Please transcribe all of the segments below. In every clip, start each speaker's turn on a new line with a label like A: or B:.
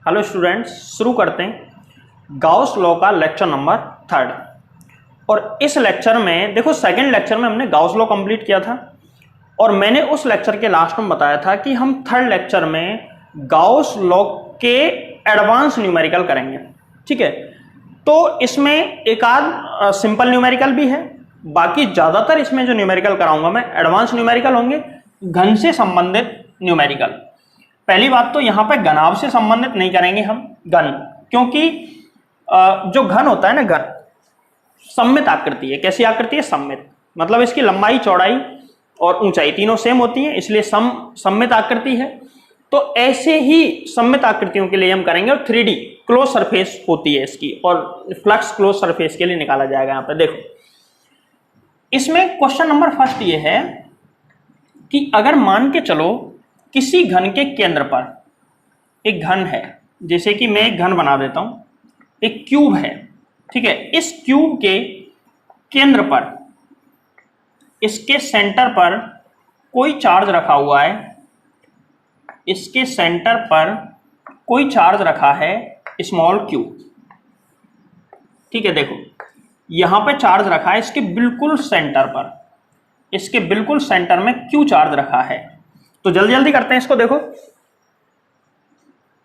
A: Hello students, शुरू करते हैं गाउस लॉ का लेक्चर नंबर 3। और इस लेक्चर में देखो, सेकंड लेक्चर में हमने गाउस लॉ कंप्लीट किया था और मैंने उस लेक्चर के लास्ट में बताया था कि हम थर्ड लेक्चर में गाउस लॉ के एडवांस न्यूमेरिकल करेंगे। ठीक है, तो इसमें एक आध सिंपल न्यूमेरिकल भी है, बाकी ज्यादातर इसमें जो न्यूमेरिकल कराऊंगा मैं एडवांस न्यूमेरिकल होंगे, घन से संबंधित न्यूमेरिकल। पहली बात तो यहां पे घनाभ से संबंधित नहीं करेंगे हम घन, क्योंकि जो घन होता है ना, घन सममित आकृति है। कैसी आकृति है? सममित, मतलब इसकी लंबाई, चौड़ाई और ऊंचाई तीनों सेम होती है, इसलिए सममित आकृति है। तो ऐसे ही सममित आकृतियों के लिए हम करेंगे। और 3D क्लोज सरफेस होती है इसकी, और फ्लक्स क्लोज सरफेस के लिए निकाला जाएगा। यहां पे देखो, इसमें क्वेश्चन नंबर फर्स्ट ये है कि अगर मान के चलो किसी घन के केंद्र पर एक घन है, जैसे कि मैं एक घन बना देता हूं, एक क्यूब है। ठीक है, इस क्यूब के केंद्र पर, इसके सेंटर पर कोई चार्ज रखा हुआ है, इसके सेंटर पर कोई चार्ज रखा है, स्मॉल क्यू। ठीक है, देखो यहां पे चार्ज रखा है, इसके बिल्कुल सेंटर पर, इसके बिल्कुल सेंटर में क्यू चार्ज रखा है। तो जल्दी जल्दी करते हैं इसको। देखो,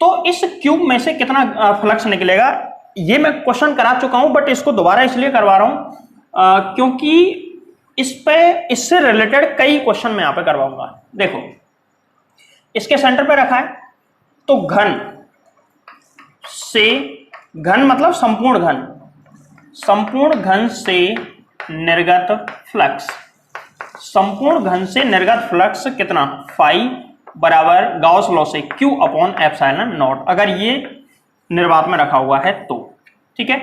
A: तो इस क्यूब में से कितना फ्लक्स निकलेगा, ये मैं क्वेश्चन करा चुका हूं, बट इसको दोबारा इसलिए करवा रहा हूं क्योंकि इससे रिलेटेड कई क्वेश्चन मैं यहां पे करवाऊंगा। देखो, इसके सेंटर पे रखा है, तो घन से, घन मतलब संपूर्ण घन, संपूर्ण घन से निर्गत फ्लक्स, संपूर्ण घन से निर्गत फ्लक्स कितना? फाई बराबर गाउस लॉ से Q अपॉन एप्सिलॉन नॉट, अगर ये निर्वात में रखा हुआ है तो। ठीक है,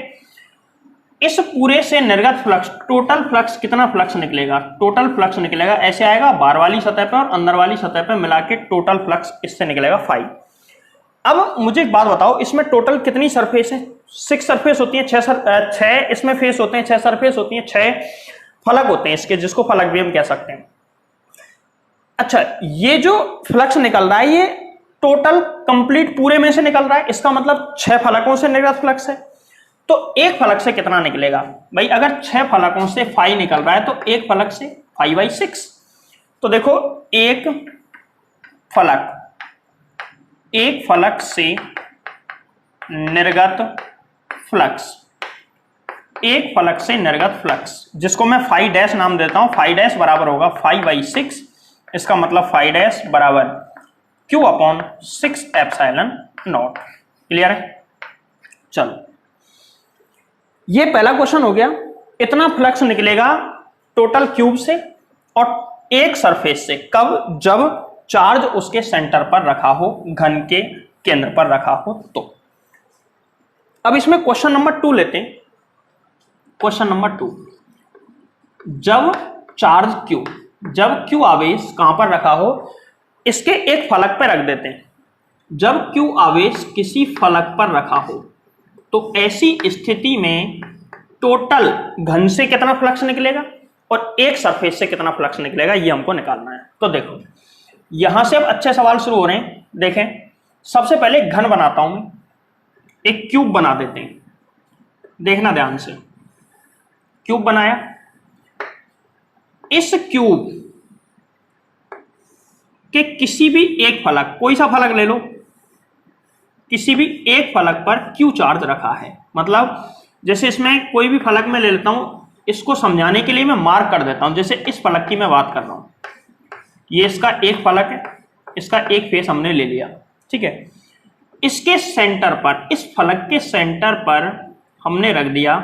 A: इस पूरे से निर्गत फ्लक्स, टोटल फ्लक्स कितना फ्लक्स निकलेगा? टोटल फ्लक्स निकलेगा ऐसे आएगा, बाहर वाली सतह पे और अंदर वाली सतह पे मिला के टोटल फ्लक्स इससे निकलेगा फाई। अब मुझे एक बात बताओ, इसमें टोटल कितनी सरफेस है? 6 सरफेस होती है, 6 इसमें फेस होते हैं, 6 सरफेस होती है, 6 फलक होते हैं इसके, जिसको फलक भी हम कह सकते हैं। अच्छा, ये जो फ्लक्स निकल रहा है ये टोटल कंप्लीट पूरे में से निकल रहा है, इसका मतलब 6 फलकों से निर्गत फ्लक्स है। तो एक फलक से कितना निकलेगा भाई? अगर 6 फलकों से फाई निकल रहा है तो एक फलक से 5/6। तो देखो, एक फलक से निर्गत फ्लक्स, एक फलक से निर्गत फ्लक्स, जिसको मैं फाई डैश नाम देता हूं, फाई डैश बराबर होगा 5/6। इसका मतलब फाई डैश बराबर Q upon 6 epsilon not. Clear है? चलो, ये पहला क्वेश्चन हो गया। इतना फ्लक्स निकलेगा टोटल क्यूब से और एक सरफेस से, कब? जब चार्ज उसके सेंटर पर रखा हो, घन के केंद्र पर रखा हो तो। अब इसमें क्वेश्चन नंबर 2 लेते हैं। क्वेश्चन नंबर 2, जब चार्ज Q, जब Q आवेश कहां पर रखा हो, इसके एक फलक पर रख देते हैं। जब Q आवेश किसी फलक पर रखा हो तो ऐसी स्थिति में टोटल घन से कितना फ्लक्स निकलेगा और एक सरफेस से कितना फ्लक्स निकलेगा, ये हमको निकालना है। तो देखो, यहां से अब अच्छे सवाल शुरू हो रहे हैं। देखें, सबसे पहले घन बनाता हूं मैं, एक क्यूब बना देते हैं। देखना ध्यान से, क्यूब बनाया। इस क्यूब के किसी भी एक फलक, कोई सा फलक ले लो, किसी भी एक फलक पर Q चार्ज रखा है। मतलब जैसे इसमें कोई भी फलक में ले लेता हूं, इसको समझाने के लिए मैं मार्क कर देता हूं। जैसे इस फलक की मैं बात कर रहा हूं, ये इसका एक फलक है, इसका एक फेस हमने ले लिया। ठीक है, इसके सेंटर पर, इस फलक के सेंटर पर हमने रख दिया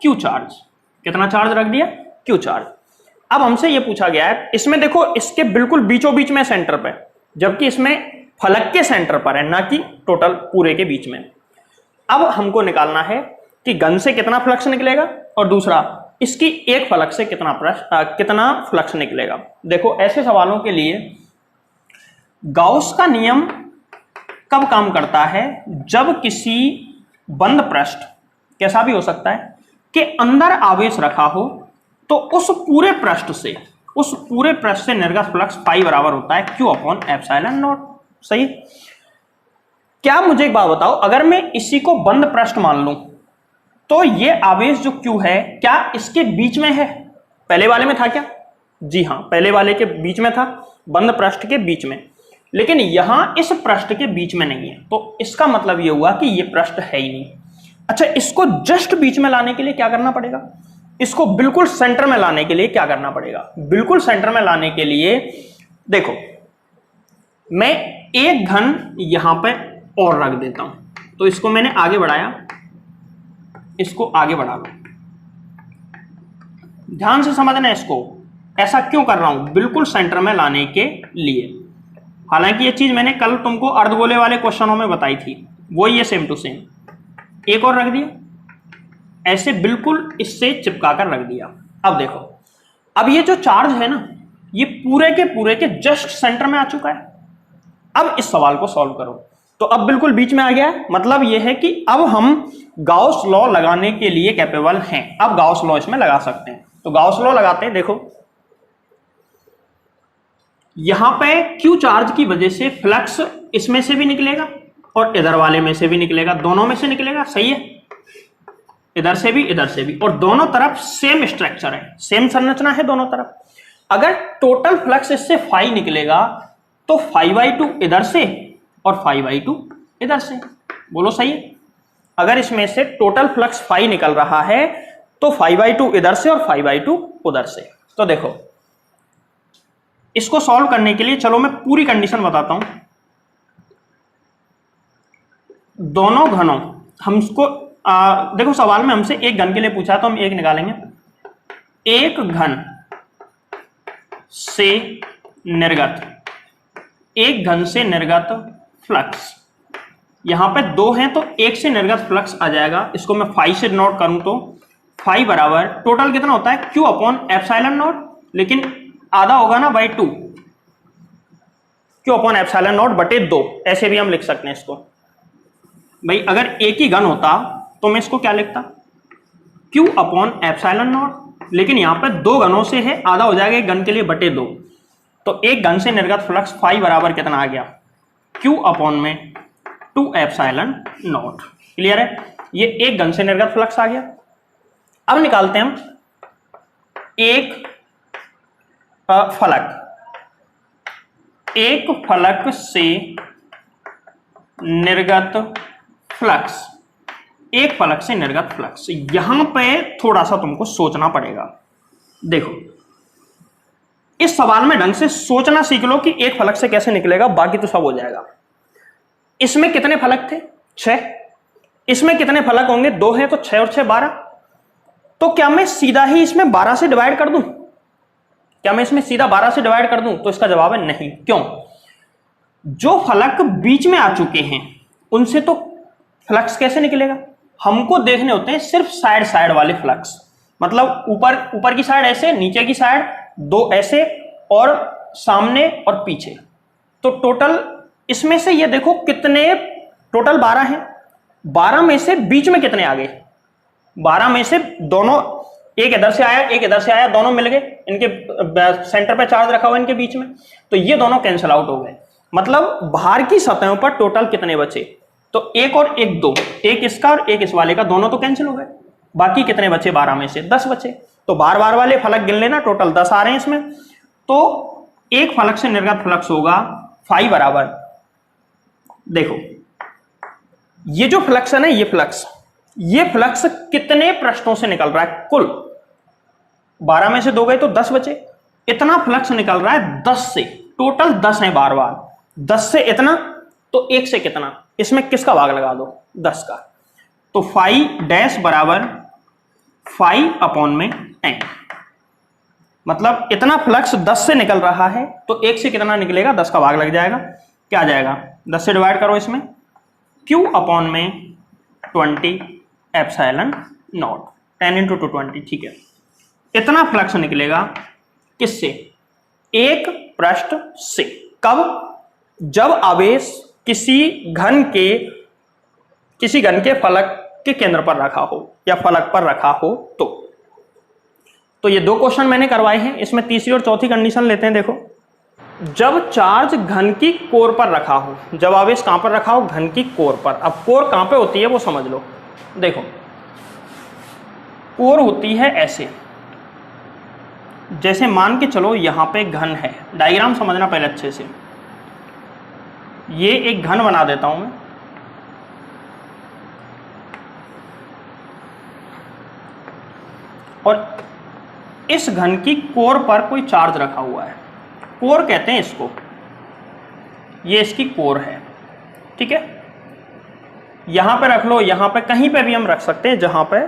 A: Q चार्ज। कितना चार्ज रख दिया? Q charge. अब हमसे यह पूछा गया है, इसमें देखो, इसके बिल्कुल बीचों बीच में सेंटर पे, जबकि इसमें फलक के सेंटर पर है, ना कि टोटल पूरे के बीच में। अब हमको निकालना है कि घन से कितना फ्लक्स निकलेगा और दूसरा इसकी एक फलक से कितना फ्लक्स निकलेगा। देखो, ऐसे सवालों के लिए गाउस का नियम कब काम करता है? जब किसी बंद पृष्ठ, कैसा भी हो सकता है, के अंदर आवेश रखा हो, तो उस पूरे पृष्ठ से निर्गत फ्लक्स फाई बराबर होता है Q अपॉन एप्सिलॉन नॉट। सही। क्या मुझे एक बात बताओ, अगर मैं इसी को बंद पृष्ठ मान लूं तो ये आवेश जो Q है क्या इसके बीच में है? पहले वाले में था क्या? जी हां, पहले वाले के बीच में था, बंद पृष्ठ के बीच में, लेकिन यहां इस पृष्ठ के बीच में नहीं है, तो इसका मतलब ये हुआ कि ये पृष्ठ है ही नहीं। अच्छा, इसको जस्ट बीच में लाने के लिए क्या करना पड़ेगा? इसको बिल्कुल सेंटर में लाने के लिए क्या करना पड़ेगा? बिल्कुल सेंटर में लाने के लिए देखो, मैं एक घन यहां पे और रख देता हूं, तो इसको मैंने आगे बढ़ाया, इसको आगे बढ़ा लो। ध्यान से समझना इसको, ऐसा क्यों कर रहा हूं? बिल्कुल सेंटर में लाने के लिए। हालांकि ये चीज मैंने कल तुमको अर्धगोले वाले क्वेश्चनों में बताई थी, वो ये सेम टू सेम। एक और रख दिया, ऐसे बिल्कुल इससे चिपका कर रख दिया। अब देखो, अब ये जो चार्ज है ना, ये पूरे के जस्ट सेंटर में आ चुका है। अब इस सवाल को सॉल्व करो, तो अब बिल्कुल बीच में आ गया है। मतलब यह है कि अब हम गाउस लॉ लगाने के लिए कैपेबल हैं। अब गाउस लॉ इसमें लगा सकते हैं, तो गाउस लॉ लगाते हैं। देखो, यहां पे Q चार्ज की वजह से फ्लक्स इसमें से भी निकलेगा और इधर वाले में से भी निकलेगा, दोनों में से निकलेगा, सही है? इधर से भी इधर से भी, और दोनों तरफ सेम स्ट्रक्चर है, सेम संरचना है दोनों तरफ। अगर टोटल फ्लक्स इससे फाई निकलेगा तो 5/2 इधर से और 5/2 इधर से, बोलो सही है? अगर इसमें से टोटल फ्लक्स फाई निकल रहा है तो 5/2 इधर से और 5/2 उधर से। तो देखो, इसको सॉल्व करने के लिए चलो मैं पूरी कंडीशन बताता हूं। दोनों घनों हमको देखो, सवाल में हमसे एक घन के लिए पूछा तो हम एक निकालेंगे। एक घन से निर्गत, एक घन से निर्गत फ्लक्स, यहां पे दो हैं तो एक से निर्गत फ्लक्स आ जाएगा। इसको मैं 5 से नोट करूं तो 5 बराबर टोटल कितना होता है? Q अपॉन एप्सिलॉन नॉट, लेकिन आधा होगा ना by 2, Q upon epsilon not बटे 2, ऐसे भी हम लिख सकते हैं इसको। भाई अगर एक ही घन होता तो मैं इसको क्या लिखता? Q अपॉन एप्सिलॉन नॉट, लेकिन यहां पर दो घनों से है, आधा हो जाएगा एक घन के लिए बटे 2, तो एक घन से निर्गत फ्लक्स 5 बराबर कितना आ गया? Q अपॉन में 2 एप्सिलॉन नॉट। क्लियर है? ये एक घन से निर्गत फ्लक्स आ गया। अब निकालते हैं हम एक फलक, एक फलक से निर्गत फ्लक्स, एक फलक से निर्गत फ्लक्स। यहां पे थोड़ा सा तुमको सोचना पड़ेगा। देखो, इस सवाल में ढंग से सोचना सीख लो कि एक फलक से कैसे निकलेगा, बाकी तो सब हो जाएगा। इसमें कितने फलक थे? 6। इसमें कितने फलक होंगे? 2 है, तो 6 और 6 12। तो क्या मैं सीधा ही इसमें 12 से डिवाइड कर दूं? क्या मैं इसमें सीधा 12 से डिवाइड कर दूं? तो इसका जवाब है नहीं। क्यों? जो फलक बीच में आ चुके हैं उनसे तो फ्लक्स कैसे निकलेगा? हमको देखने होते हैं सिर्फ साइड साइड वाले फ्लक्स, मतलब ऊपर की साइड ऐसे, नीचे की साइड दो ऐसे, और सामने और पीछे। तो टोटल इसमें से ये देखो कितने, टोटल 12 हैं। 12 में से बीच में कितने आ गए? 12 में से दोनों, एक इधर से आया एक इधर से आया, दोनों मिल गए, इनके सेंटर पे चार्ज रखा हुआ इनके बीच में, तो ये दोनों कैंसिल आउट हो गए। मतलब बाहर की सतहों पर टोटल कितने बचे? तो एक और एक 2, एक इसका और एक इस वाले का, दोनों तो कैंसिल हो गए। बाकी कितने बचे? 12 में से 10 बचे। तो बार बार वाले फलक गिन लेना, टोटल 10 आ रहे हैं इसमें। तो एक फलक से निर्गत फ्लक्स होगा 5 बराबर, देखो ये जो फ्लक्स है ना, ये फ्लक्स कितने पृष्ठों से निकल रहा है? कुल 12 में से 2 गए तो 10 बचे। इतना फ्लक्स निकल रहा है 10 से, टोटल 10 है बार बार। 10 से इतना, तो 1 से कितना? इसमें किसका भाग लगा दो? 10 का। तो 5 डैश बराबर 5 अपॉन में 10, मतलब इतना फ्लक्स 10 से निकल रहा है, तो 1 से कितना निकलेगा? 10 का भाग लग जाएगा। क्या आ जाएगा? 10 से डिवाइड करो इसमें, Q अपॉन में 20 एप्सिलॉन नॉट, 10 इंटू 220, ठीक है। इतना फ्लक्स निकलेगा किससे? एक पृष्ठ से। कब? जब आवेश किसी घन के फलक के केंद्र पर रखा हो या फलक पर रखा हो तो ये 2 क्वेश्चन मैंने करवाए हैं। इसमें तीसरी और चौथी कंडीशन लेते हैं। देखो, जब चार्ज घन की कोर पर रखा हो, जब आवेश कहां पर रखा हो, घन की कोर पर। अब कोर कहां पे होती है वो समझ लो। देखो कोर होती है ऐसे, जैसे मान के चलो यहां पे घन है, डायग्राम समझना पहले अच्छे से। ये एक घन बना देता हूं मैं, और इस घन की कोर पर कोई चार्ज रखा हुआ है, कोर कहते हैं इसको, ये इसकी कोर है, ठीक है। यहां पे रख लो, यहां पे कहीं पे भी हम रख सकते हैं, जहां पे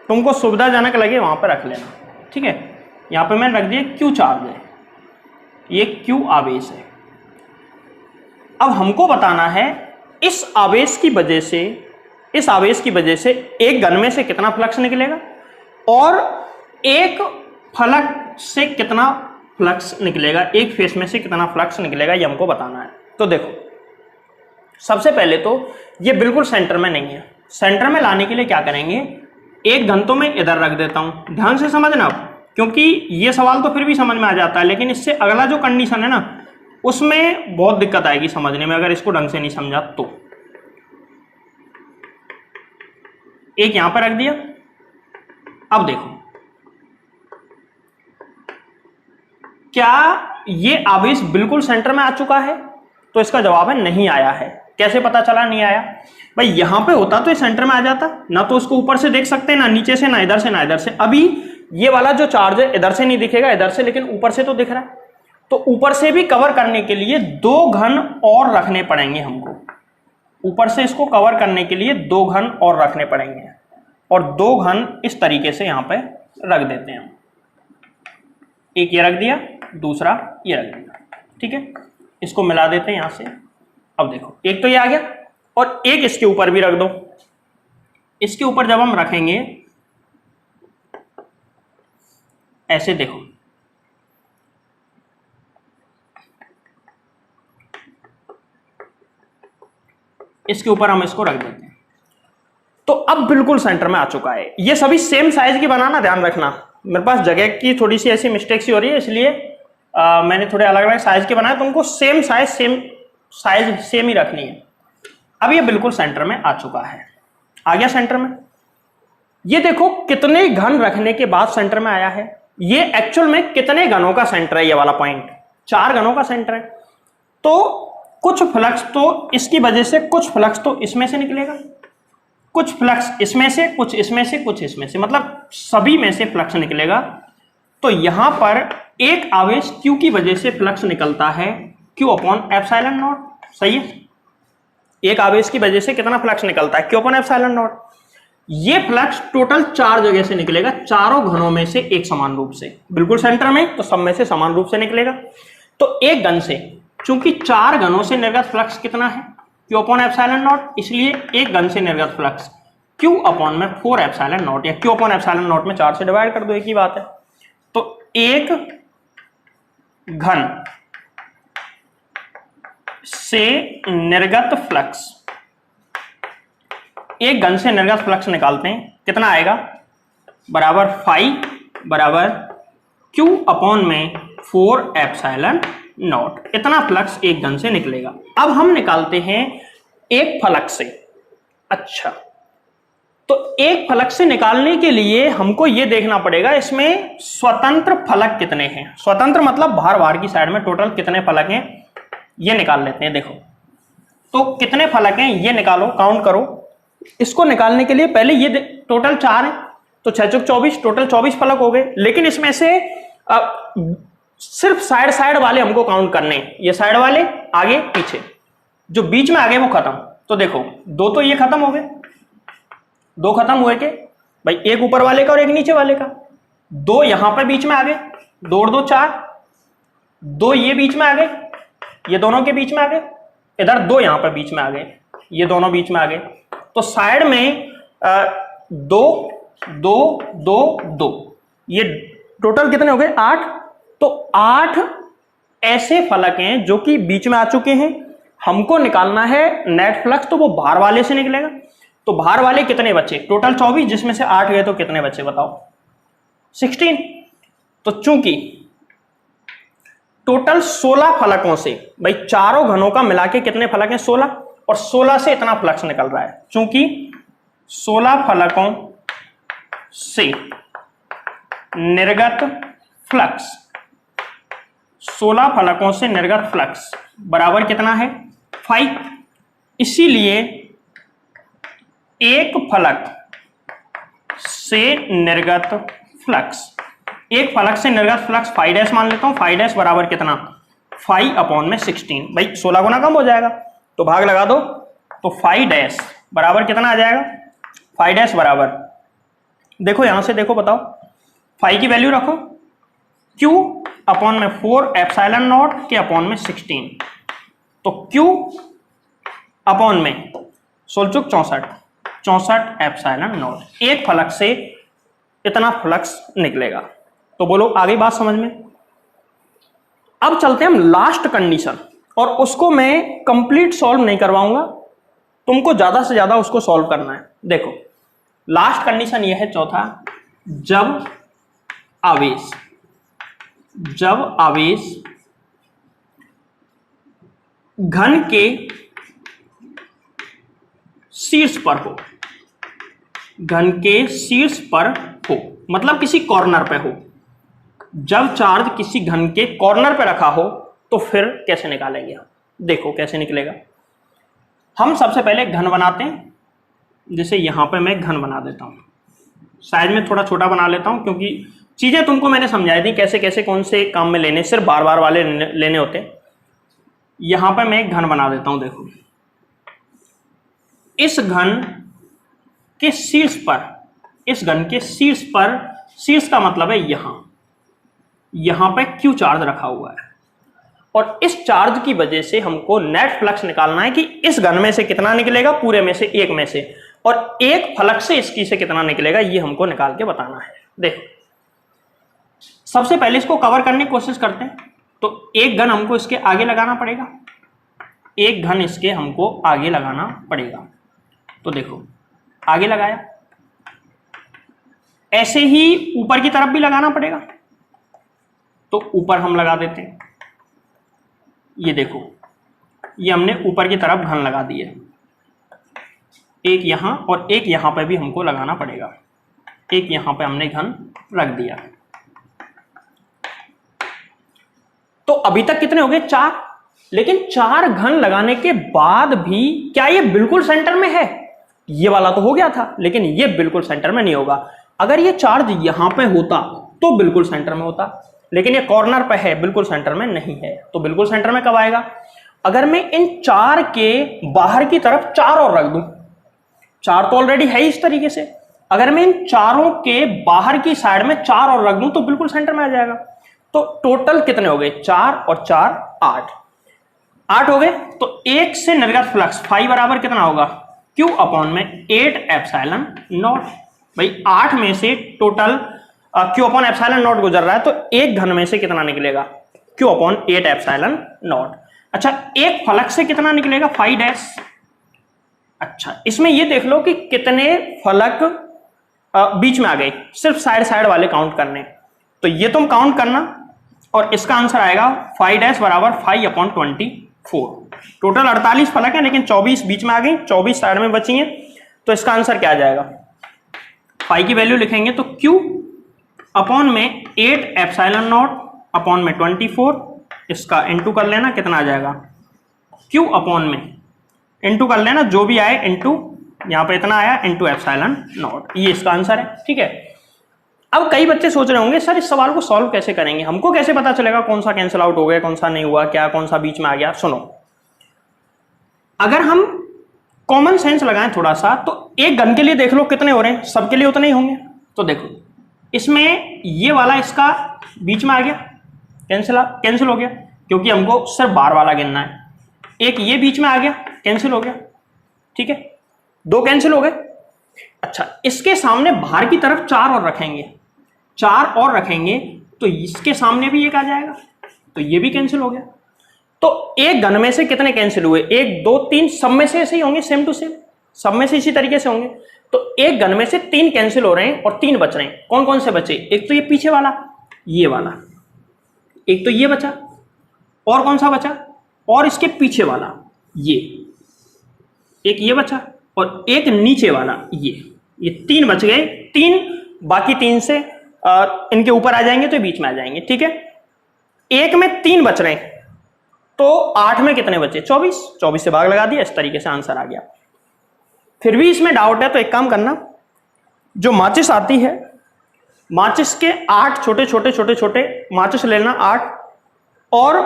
A: तुमको सुविधाजनक लगे वहां पे रख लेना, ठीक है। यहां पे मैंने रख दिया क्यू चार्ज है, ये क्यू आवेश है। अब हमको बताना है इस आवेश की वजह से, इस आवेश की वजह से एक घन में से कितना फ्लक्स निकलेगा और एक फलक से कितना फ्लक्स निकलेगा, एक फेस में से कितना फ्लक्स निकलेगा, ये हमको बताना है। तो देखो सबसे पहले तो ये बिल्कुल सेंटर में नहीं है, सेंटर में लाने के लिए क्या करेंगे, एक घन तो मैं इधर रख देता हूं, ध्यान से समझना, क्योंकि ये सवाल तो फिर भी समझ में आ जाता है, लेकिन इससे अगला जो कंडीशन है ना उसमें बहुत दिक्कत आएगी समझने में, अगर इसको ढंग से नहीं समझा तो। एक यहां पर रख दिया। अब देखो क्या ये आवेश बिल्कुल सेंटर में आ चुका है, तो इसका जवाब है नहीं आया है। कैसे पता चला नहीं आया, भाई यहां पे होता तो ये सेंटर में आ जाता ना, तो उसको ऊपर से देख सकते हैं ना नीचे से, ना इधर से ना इधर से। अभी ये वाला जो चार्ज है इधर से नहीं दिखेगा, इधर से, लेकिन ऊपर से तो दिख रहा है, तो ऊपर से भी कवर करने के लिए दो घन और रखने पड़ेंगे हमको, ऊपर से इसको कवर करने के लिए दो घन और रखने पड़ेंगे, और दो घन इस तरीके से यहां पे रख देते हैं। एक ये रख दिया, दूसरा ये रख दिया, ठीक है। इसको मिला देते हैं यहां से। अब देखो एक तो ये आ गया, और एक इसके ऊपर भी रख दो। इसके ऊपर जब हम रखेंगे ऐसे, देखो इसके ऊपर हम इसको रख देते हैं, तो अब बिल्कुल सेंटर में आ चुका है। ये सभी सेम साइज की बनाना, ध्यान रखना, मेरे पास जगह की थोड़ी सी ऐसी मिस्टेक सी हो रही है, इसलिए मैंने थोड़े अलग अलग साइज के बनाए, तुमको सेम साइज सेम ही रखनी है। अब ये बिल्कुल सेंटर में आ चुका है, आ गया सेंटर में। ये देखो कितने घन रखने के बाद सेंटर में आया है, ये एक्चुअल में कितने घनों का सेंटर है, ये वाला पॉइंट 4 घनों का सेंटर है। तो कुछ फ्लक्स तो इसकी वजह से, कुछ फ्लक्स तो इसमें से निकलेगा, कुछ फ्लक्स इसमें से, कुछ इसमें से, कुछ इसमें से, मतलब सभी में से फ्लक्स निकलेगा। तो यहां पर एक आवेश Q की वजह से फ्लक्स निकलता है Q अपॉन एप्सिलॉन नॉट, सही है। एक आवेश की वजह से कितना फ्लक्स निकलता है, Q अपॉन एप्सिलॉन नॉट। ये फ्लक्स टोटल 4 जगह से निकलेगा, चारों घनों में से एक समान रूप से, बिल्कुल सेंटर में तो सब में से समान रूप से निकलेगा। तो एक घन से, चूंकि 4 घनों से निर्गत फ्लक्स कितना है, Q अपॉन एप्सिलॉन नॉट, इसलिए एक घन से निर्गत फ्लक्स Q अपॉन में 4 एप्सिलॉन नॉट, या Q अपॉन एप्सिलॉन नॉट में 4 से डिवाइड कर दो, एक ही बात है। तो एक घन से निर्गत फ्लक्स, एक घन से निर्गत फ्लक्स निकालते हैं, कितना आएगा, बराबर फाई बराबर Q अपॉन में 4 एप्सिलॉन नॉट, इतना फ्लक्स एक घन से निकलेगा। अब हम निकालते हैं एक फलक से। अच्छा, तो एक फलक से निकालने के लिए हमको यह देखना पड़ेगा इसमें स्वतंत्र फलक कितने हैं। स्वतंत्र मतलब बाहर बाहर की साइड में टोटल कितने फलक हैं, ये निकाल लेते हैं। देखो तो कितने फलक हैं ये निकालो, काउंट करो। इसको निकालने के लिए पहले ये टोटल 4 है, तो 6 चौक 24, टोटल 24 फलक हो गए। लेकिन इसमें से सिर्फ साइड वाले हमको काउंट करने, ये साइड वाले आगे पीछे, जो बीच में आ गए वो खत्म। तो देखो 2 तो ये खत्म हो गए, 2 खत्म हुए के भाई, एक ऊपर वाले का और एक नीचे वाले का। 2 यहां पर बीच में आ गए, 2 और 2 4, 2 ये बीच में आ गए, ये दोनों के बीच में आ गए, इधर 2 यहां पर बीच में आ गए, ये दोनों बीच में आ गए। तो साइड में 2 2 2 2, ये टोटल कितने हो गए 8। तो 8 ऐसे फलक हैं जो कि बीच में आ चुके हैं। हमको निकालना है नेट फ्लक्स, तो वो बाहर वाले से निकलेगा। तो बाहर वाले कितने बचे, टोटल 24, जिसमें से 8 गए, तो कितने बचे बताओ, 16। तो चूंकि टोटल 16 फलकों से, भाई चारों घनों का मिला के कितने फलक हैं 16, और 16 से इतना फ्लक्स निकल रहा है। चूंकि 16 फलकों से निर्गत फ्लक्स, 16 फलकों से निर्गत फ्लक्स बराबर कितना है 5, इसीलिए एक फलक से निर्गत फ्लक्स, एक फलक से निर्गत फ्लक्स 5 डैश मान लेता हूं, 5 डैश बराबर कितना 5/16। भाई 16 गुना कम हो जाएगा तो भाग लगा दो, तो 5 डैश बराबर कितना आ जाएगा, 5 डैश बराबर, देखो यहां से देखो बताओ, 5 की वैल्यू रखो, Q अपॉन में 4 एप्सिलॉन नॉट के अपॉन में 16, तो Q अपॉन में 16 64 एप्सिलॉन नॉट, एक फलक से इतना फ्लक्स निकलेगा। तो बोलो आगे बात समझ में। अब चलते हैं हम लास्ट कंडीशन, और उसको मैं कंप्लीट सॉल्व नहीं करवाऊंगा, तुमको ज्यादा से ज्यादा उसको सॉल्व करना है। देखो लास्ट कंडीशन यह है चौथा, जब आवेश घन के शीर्ष पर हो, घन के शीर्ष पर हो मतलब किसी कॉर्नर पे हो, जब चार्ज किसी घन के कॉर्नर पे रखा हो तो फिर कैसे निकालेंगे हम, देखो कैसे निकलेगा। हम सबसे पहले घन बनाते हैं, जैसे यहां पे मैं घन बना देता हूं, साइज में थोड़ा छोटा बना लेता हूं क्योंकि चीजें तुमको मैंने समझाई थी कैसे कैसे कौन से काम में लेने, सिर्फ बार बार वाले लेने होते हैं। यहां पे मैं एक घन बना देता हूं, देखो इस घन के शीर्ष पर, इस घन के शीर्ष पर, शीर्ष का मतलब है यहां पे Q चार्ज रखा हुआ है, और इस चार्ज की वजह से हमको नेट फ्लक्स निकालना है कि इस घन में से कितना निकलेगा, पूरे में से एक में से, और एक फलक से इसकी से कितना निकलेगा ये हमको निकाल के बताना है। देखो सबसे पहले इसको कवर करने की कोशिश करते हैं, तो एक घन हमको इसके आगे लगाना पड़ेगा, एक घन इसके हमको आगे लगाना पड़ेगा। तो देखो आगे लगाया, ऐसे ही ऊपर की तरफ भी लगाना पड़ेगा, तो ऊपर हम लगा देते हैं। ये देखो ये हमने ऊपर की तरफ घन लगा दिए, एक यहां और एक यहां पे भी हमको लगाना पड़ेगा, एक यहां पे हमने घन रख दिया। तो अभी तक कितने हो गए 4, लेकिन 4 घन लगाने के बाद भी क्या ये बिल्कुल सेंटर में है, ये वाला तो हो गया था लेकिन ये बिल्कुल सेंटर में नहीं होगा। अगर ये चार्ज यहां पे होता तो बिल्कुल सेंटर में होता, लेकिन ये कॉर्नर पे है, बिल्कुल सेंटर में नहीं है। तो बिल्कुल सेंटर में कब आएगा, अगर मैं इन 4 के बाहर की तरफ 4 और रख दूं, 4 तो ऑलरेडी है इस तरीके से, अगर मैं इन चारों के बाहर की साइड में 4 और रख दूं तो बिल्कुल सेंटर में आ जाएगा। तो टोटल कितने हो गए 4 और 4 8 हो गए। तो एक से निर्गत फ्लक्स फाई बराबर कितना होगा, Q अपॉन में 8 एप्सिलॉन नॉट। भाई 8 में से total Q upon epsilon not गुजर रहा है, तो एक घन में से कितना निकलेगा Q अपॉन 8 एप्सिलॉन नॉट। अच्छा एक फलक से कितना निकलेगा 5 डैश। अच्छा इसमें ये देख लो कि कितने फलक बीच में आ गए, सिर्फ साइड वाले काउंट करने, तो ये तुम काउंट करना और इसका आंसर आएगा 5 डैश बराबर 5 अपॉन 24। टोटल 48 फलक है लेकिन 24 बीच में आ गई, 24 साइड में बची हैं, तो इसका आंसर क्या आ जाएगा, 5 की वैल्यू लिखेंगे तो Q अपॉन में 8 एप्सिलॉन नॉट अपॉन में 24, इसका इनटू कर लेना कितना आ जाएगा, Q अपॉन में इनटू कर लेना जो भी आए इनटू, यहां पे इतना आया इनटू एप्सिलॉन नॉट, ये इसका आंसर है। ठीक है, अब कई बच्चे सोच रहे होंगे सर इस सवाल को सॉल्व कैसे करेंगे, हमको कैसे पता चलेगा कौन सा कैंसिल आउट हो गया कौन सा नहीं हुआ, क्या कौन सा बीच में आ गया। सुनो, अगर हम कॉमन सेंस लगाएं थोड़ा सा, तो एक घन के लिए देख लो कितने हो रहे हैं, सबके लिए उतने ही होंगे। तो देखो इसमें ये वाला इसका बीच में आ गया, कैंसिल हो गया क्योंकि हमको सिर्फ बार वाला गिनना है। एक ये बीच में आ गया, कैंसिल हो गया। ठीक है, 2 कैंसिल हो गए। अच्छा इसके सामने बाहर की तरफ 4 और रखेंगे, 4 और रखेंगे तो इसके सामने भी एक आ जाएगा, तो ये भी कैंसिल हो गया। तो एक घन में से कितने कैंसिल हुए, 1 2 3, सब में से ऐसे ही होंगे, सेम टू सेम, सब में से इसी तरीके से होंगे। तो एक घन में से 3 कैंसिल हो रहे हैं और 3 बच रहे हैं। कौन कौन से बचे, एक तो ये पीछे वाला, ये वाला, एक तो ये बचा, और कौन सा बचा, और इसके पीछे वाला ये एक, ये बचा, और एक नीचे वाला ये 3 बच गए। 3 बाकी 3 से इनके ऊपर आ जाएंगे तो बीच में आ जाएंगे, ठीक है। 1 में 3 बच रहे हैं तो 8 में कितने बचे, 24। 24 से भाग लगा दिया, इस तरीके से आंसर आ गया। फिर भी इसमें डाउट है तो एक काम करना, जो माचिस आती है, माचिस के 8 छोटे छोटे छोटे छोटे माचिस लेना 8, और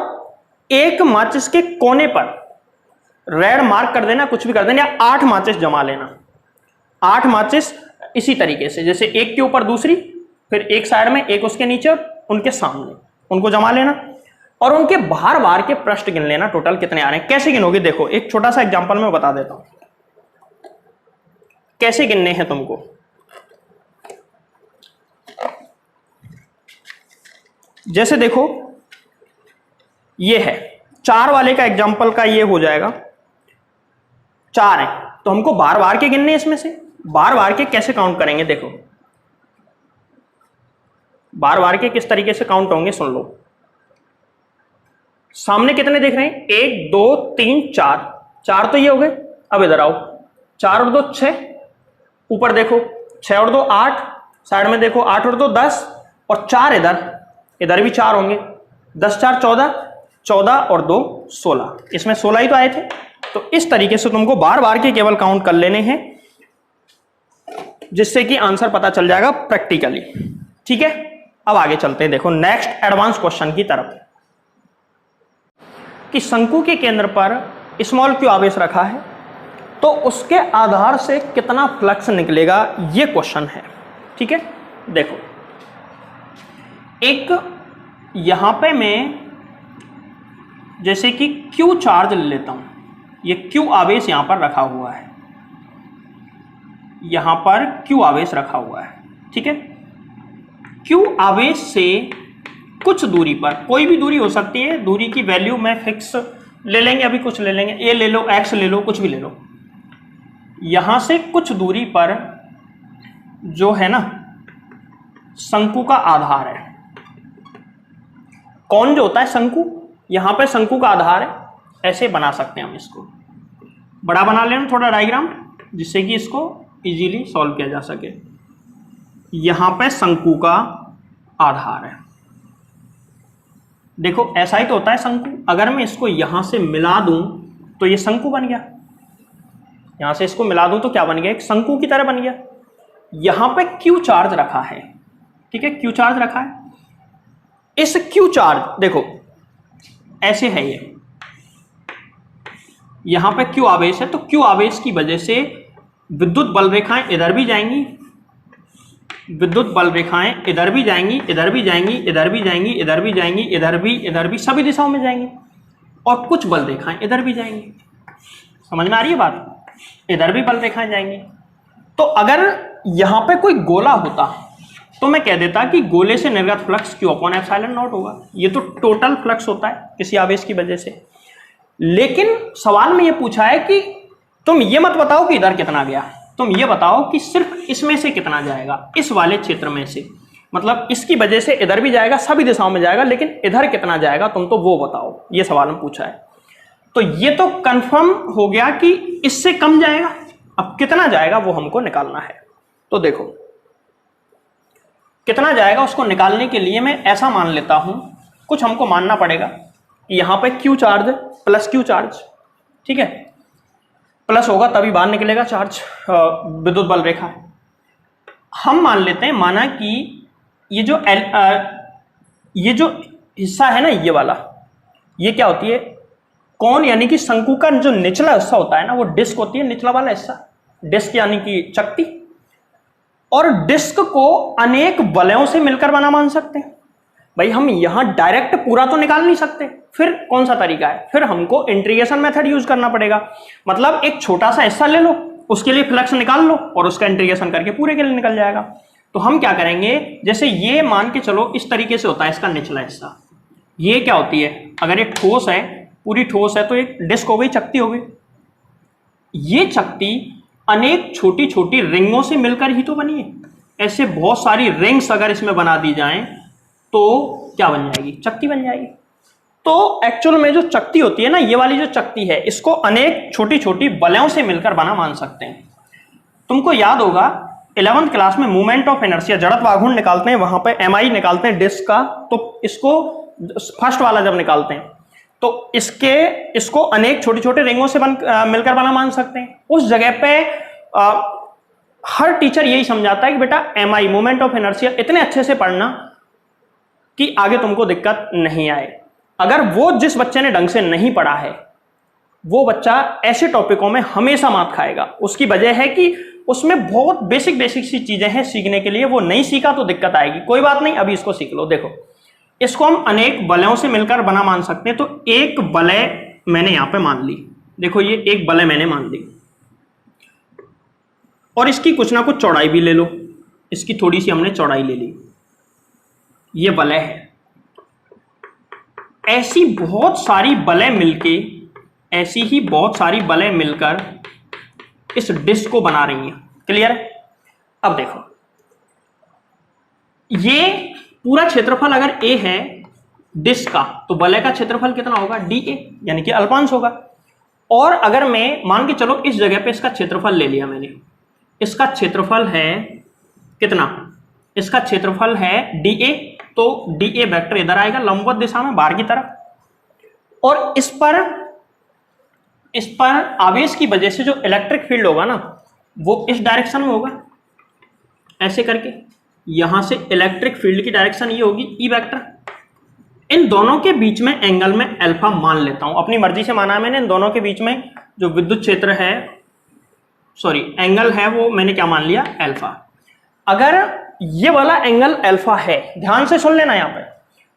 A: एक माचिस के कोने पर रेड मार्क कर देना, कुछ भी कर देना, या 8 माचिस जमा लेना। 8 माचिस इसी तरीके से, जैसे एक के ऊपर दूसरी, फिर एक साइड में, एक उसके नीचे और उनके सामने, उनको जमा लेना और उनके बाहर बाहर के पृष्ठ गिन लेना टोटल कितने आ रहे हैं। कैसे गिनोगे, देखो एक छोटा सा एग्जांपल मैं बता देता हूं कैसे गिनने हैं तुमको। जैसे देखो ये है 4 वाले का एग्जांपल का, ये हो जाएगा 4 है तो हमको बार बार के गिनने, इसमें से बार बार के कैसे काउंट करेंगे, देखो बार बार के किस तरीके से काउंट होंगे सुन लो। सामने कितने देख रहे हैं, 1 2 3 4, 4 तो ये हो गए। अब इधर आओ, 4 और 2 6, ऊपर देखो 6 और 2 8, साइड में देखो 8 और 2 10, और 4 इधर भी 4 होंगे, 10 4 14, 14 और 2 16, इसमें 16 ही तो आए थे। तो इस तरीके से तुमको बार बार के केवल काउंट कर लेने हैं, जिससे कि आंसर पता चल जाएगा प्रैक्टिकली, ठीक है। अब आगे चलते हैं, देखो नेक्स्ट एडवांस क्वेश्चन की तरफ, कि शंकु के केंद्र पर स्मॉल क्यू आवेश रखा है तो उसके आधार से कितना फ्लक्स निकलेगा, ये क्वेश्चन है, ठीक है। देखो एक यहां पे मैं जैसे कि क्यू चार्ज ले लेता हूं, ये क्यू आवेश यहां पर रखा हुआ है, यहां पर क्यू आवेश रखा हुआ है, ठीक है। क्यू आवेश से कुछ दूरी पर, कोई भी दूरी हो सकती है, दूरी की वैल्यू मैं फिक्स ले लेंगे, अभी कुछ ले लेंगे, ए ले लो, एक्स ले लो, कुछ भी ले लो। यहां से कुछ दूरी पर जो है ना शंकु का आधार है, कौन जो होता है शंकु, यहां पे शंकु का आधार है, ऐसे बना सकते हैं हम इसको, बड़ा बना लेना थोड़ा डायग्राम, जिससे कि इसको इजीली सॉल्व किया जा सके। यहां पे शंकु का आधार है, देखो ऐसा ही तो होता है शंकु। अगर मैं इसको यहां से मिला दूं तो ये शंकु बन गया, यहां से इसको मिला दूं तो क्या बन गया, एक शंकु की तरह बन गया। यहां पे क्यू चार्ज रखा है, ठीक है, क्यू चार्ज रखा है। इस क्यू चार्ज देखो ऐसे है, ये यहां पे क्यू आवेश है, तो क्यू आवेश की वजह से विद्युत बल रेखाएं इधर भी जाएंगी, विद्युत बल रेखाएं इधर भी जाएंगी, इधर भी जाएंगी, इधर भी जाएंगी, इधर भी जाएंगी, इधर भी, सभी दिशाओं में जाएंगी, और कुछ बल रेखाएं इधर भी जाएंगी। समझ में आ रही है बात, इधर भी बल रेखाएं जाएंगी। तो अगर यहां पे कोई गोला होता तो मैं कह देता कि गोले से निर्गत फ्लक्स Q/ε0 होगा, ये तो टोटल फ्लक्स होता है किसी आवेश की वजह से। लेकिन सवाल में ये पूछा है कि तुम ये मत बताओ कि इधर कितना गया, तुम ये बताओ कि सिर्फ इसमें से कितना जाएगा, इस वाले क्षेत्र में से, मतलब इसकी वजह से इधर भी जाएगा, सभी दिशाओं में जाएगा, लेकिन इधर कितना जाएगा तुम तो वो बताओ, ये सवाल में पूछा है। तो ये तो कंफर्म हो गया कि इससे कम जाएगा, अब कितना जाएगा वो हमको निकालना है। तो देखो कितना जाएगा उसको निकालने के लिए मैं ऐसा मान लेता हूं, कुछ हमको मानना पड़ेगा कि यहां पे Q charge plus Q charge, ठीक है, प्लस होगा तभी बाहर निकलेगा चार्ज, विद्युत बल रेखा है। हम मान लेते हैं, माना कि ये जो हिस्सा है ना, ये वाला, ये क्या होती है, कौन, यानी कि शंकु का जो निचला हिस्सा होता है ना, वो डिस्क होती है, निचला वाला हिस्सा डिस्क यानी कि चक्ति, और डिस्क को अनेक वलयों से मिलकर बना मान सकते हैं। भाई हम यहां डायरेक्ट पूरा तो निकाल नहीं सकते, फिर कौन सा तरीका है, फिर हमको इंटीग्रेशन मेथड यूज करना पड़ेगा। मतलब एक छोटा सा हिस्सा ले लो, उसके लिए फ्लक्स निकाल लो और उसका इंटीग्रेशन करके पूरे के लिए निकल जाएगा। तो हम क्या करेंगे, जैसे ये मान के चलो इस तरीके से होता है इसका निचला हिस्सा, ये क्या होती है, अगर ये ठोस है, पूरी ठोस है, तो एक डिस्क हो गई, चक्ति हो गई। ये चक्ति अनेक छोटी छोटी रिंगों से मिलकर ही तो बनी है, ऐसे बहुत सारी रिंग्स अगर इसमें बना दी जाएं तो क्या बन जाएगी, चक्ति बन जाएगी। तो एक्चुअल में जो चकती होती है ना, ये वाली जो चकती है, इसको अनेक छोटी छोटी वलयों से मिलकर बना मान सकते हैं। तुमको याद होगा 11th क्लास में मूवमेंट ऑफ इनर्शिया, जड़त्व आघूर्ण निकालते हैं, वहां पे एमआई निकालते हैं डिस्क का, तो इसको फर्स्ट वाला जब निकालते हैं तो इसको अनेक छोटे छोटे रिंगों से मिलकर बना मान सकते हैं। उस जगह पे हर टीचर यही समझाता है कि बेटा एमआई मूवमेंट ऑफ इनर्शिया इतने अच्छे से पढ़ना कि आगे तुमको दिक्कत नहीं आए। अगर वो जिस बच्चे ने ढंग से नहीं पढ़ा है, वो बच्चा ऐसे टॉपिकों में हमेशा मात खाएगा। उसकी वजह है कि उसमें बहुत बेसिक सी चीजें हैं सीखने के लिए, वो नहीं सीखा तो दिक्कत आएगी। कोई बात नहीं, अभी इसको सीख लो। देखो, इसको हम अनेक वलयों से मिलकर बना मान सकते हैं। तो एक वलय मैंने यहां पे मान ली, देखो ये एक वलय मैंने मान ली, और इसकी कुछ ना कुछ चौड़ाई भी ले लो। इसकी थोड़ी सी हमने चौड़ाई ले ली, ये वलय है। ऐसी बहुत सारी वलय मिलके, ऐसी ही बहुत सारी वलय मिलकर इस डिस्क को बना रही हैं। क्लियर है? अब देखो, ये पूरा क्षेत्रफल अगर a है डिस्क का, तो वलय का क्षेत्रफल कितना होगा? dA, यानी कि अल्पांश होगा। और अगर मैं मान के चलो इस जगह पे इसका क्षेत्रफल ले लिया मैंने, इसका क्षेत्रफल है कितना? इसका क्षेत्रफल है dA, तो dA वेक्टर इधर आएगा लंबवत दिशा में बाहर की तरफ, और इस पर आवेश की वजह से जो इलेक्ट्रिक फील्ड होगा ना, वो इस डायरेक्शन में होगा, ऐसे करके। यहां से इलेक्ट्रिक फील्ड की डायरेक्शन ये होगी ई वेक्टर। इन दोनों के बीच में एंगल में अल्फा मान लेता हूं, अपनी मर्जी से माना है मैंने। इन दोनों के बीच में जो विद्युत क्षेत्र है, सॉरी एंगल है, वो मैंने क्या मान लिया? अल्फा। अगर ये वाला एंगल अल्फा है, ध्यान से सुन लेना यहां पे,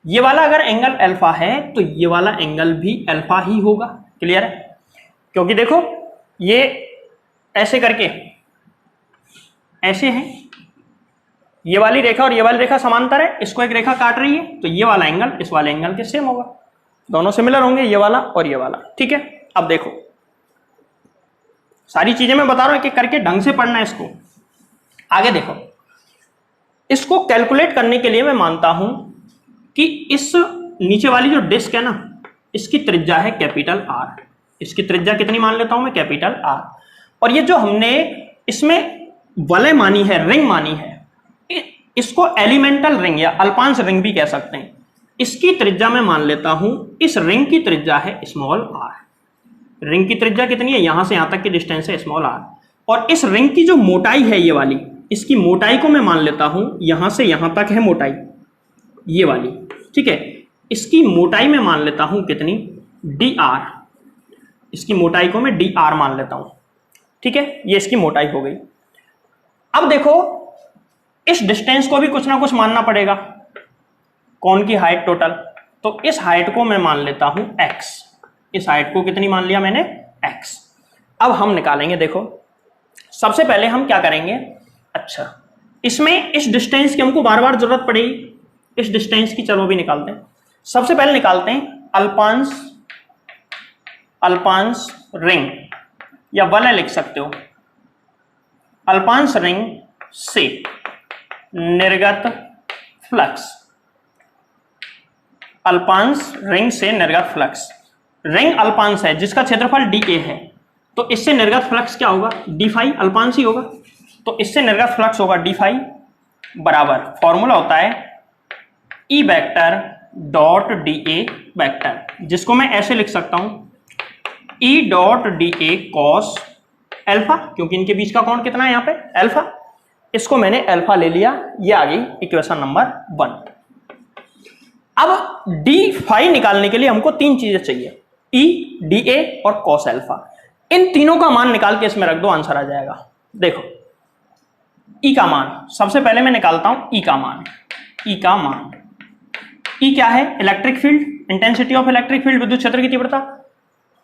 A: ये वाला अगर एंगल अल्फा है तो ये वाला एंगल भी अल्फा ही होगा। क्लियर है? क्योंकि देखो ये ऐसे करके ऐसे है, ये वाली रेखा और ये वाली रेखा समांतर है, इसको एक रेखा काट रही है, तो ये वाला एंगल इस वाले एंगल के सेम होगा, दोनों सिमिलर होंगे, ये वाला और ये वाला। ठीक है? अब देखो, सारी चीजें मैं बता रहा हूं, एक एक करके ढंग से पढ़ना है इसको। आगे देखो, इसको कैलकुलेट करने के लिए मैं मानता हूं कि इस नीचे वाली जो डिस्क है ना, इसकी त्रिज्या है कैपिटल आर। इसकी त्रिज्या कितनी मान लेता हूं मैं? Capital R. और ये जो हमने इसमें वलय मानी है, रिंग मानी है, इसको एलिमेंटल रिंग या अल्पांश रिंग भी कह सकते हैं। इसकी त्रिज्या मैं मान लेता हूं, इस रिंग की त्रिज्या है स्मॉल आर। रिंग की त्रिज्या कितनी है? यहां से यहां तक की डिस्टेंस है स्मॉल आर। और इस रिंग की जो मोटाई है ये वाली, इसकी मोटाई को मैं मान लेता हूं, यहां से यहां तक है मोटाई ये वाली। ठीक है? इसकी मोटाई में मान लेता हूं कितनी? D R. इसकी मोटाई को मैं डी आर मान लेता हूं। ठीक है? ये इसकी मोटाई हो गई। अब देखो, इस डिस्टेंस को भी कुछ ना कुछ मानना पड़ेगा, कौन की हाइट टोटल। तो इस हाइट को मैं मान लेता हूं x। इस हाइट को कितनी मान लिया मैंने? x। अब हम निकालेंगे। देखो, सबसे पहले हम क्या करेंगे? अच्छा, इसमें इस डिस्टेंस की हमको बार बार जरूरत पड़ेगी, इस डिस्टेंस की चलो भी निकालते हैं। सबसे पहले निकालते हैं अल्पांश रिंग, या वलय लिख सकते हो। अल्पांश रिंग से निर्गत फ्लक्स, अल्पांश रिंग से निर्गत फ्लक्स। रिंग अल्पांश है जिसका क्षेत्रफल dA है, तो इससे निर्गत फ्लक्स क्या होगा? d फाई, अल्पांश ही होगा, तो इससे निर्गत फ्लक्स होगा d फाई बराबर, फॉर्मूला होता है E vector dot dA vector, जिसको मैं ऐसे लिख सकता हूं E dot dA cos alpha, क्योंकि इनके बीच का कोण कितना है यहां पे? अल्फा। इसको मैंने अल्फा ले लिया, ये आ गई इक्वेशन नंबर 1। अब डी फाई निकालने के लिए हमको तीन चीजें चाहिए, E, dA और कॉस अल्फा। इन तीनों का मान निकाल के इसमें रख दो, आंसर आ जाएगा। देखो, E का मान सबसे पहले मैं निकालता हूं। E का मान, E का मान, E क्या है? Electric field, intensity of electric field, विद्युत क्षेत्र की तीव्रता।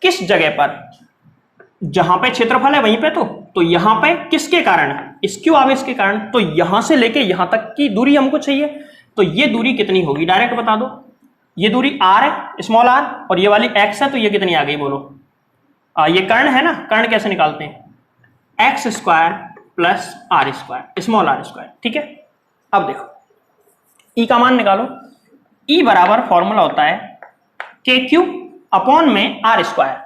A: किस जगह पर? जहां पे क्षेत्रफल है वहीं पे, तो यहां पे किसके कारण? इस क्यू आवेश के कारण। तो यहां से लेके यहां तक की दूरी हमको चाहिए, तो ये दूरी कितनी होगी? डायरेक्ट बता दो। ये दूरी r है, स्मॉल r, और ये वाली x है, तो ये कितनी आ गई बोलो? ये कर्ण है ना, कर्ण कैसे निकालते हैं? X square plus r square, small r square. ठीक है? अब देखो, E का मान निकालो। E बराबर फॉर्मूला होता है के क्यू अपॉन में आर स्क्वायर।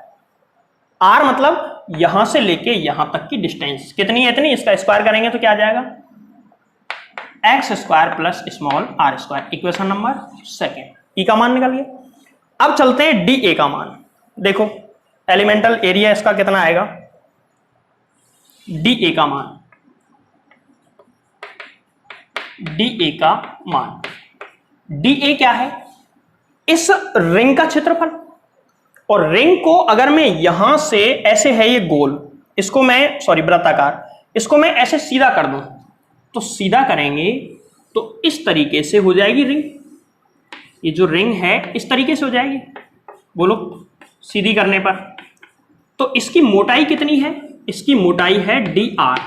A: आर मतलब यहां से लेके यहां तक की डिस्टेंस कितनी है, इतनी, इसका स्क्वायर करेंगे तो क्या आ जाएगा, x square plus small r square. Equation number second, E का मान निकल गया। अब चलते हैं डी ए का मान। देखो एलिमेंटल एरिया इसका कितना आएगा, डी ए का मान, डी ए का मान, डी ए क्या है, इस रिंग का क्षेत्रफल। और रिंग को अगर मैं यहां से ऐसे है ये गोल, इसको मैं सॉरी वृत्ताकार, इसको मैं ऐसे सीधा कर दूं तो सीधा करेंगे तो इस तरीके से हो जाएगी रिंग। ये जो रिंग है इस तरीके से हो जाएगी, बोलो सीधी करने पर। तो इसकी मोटाई कितनी है, इसकी मोटाई है डी आर,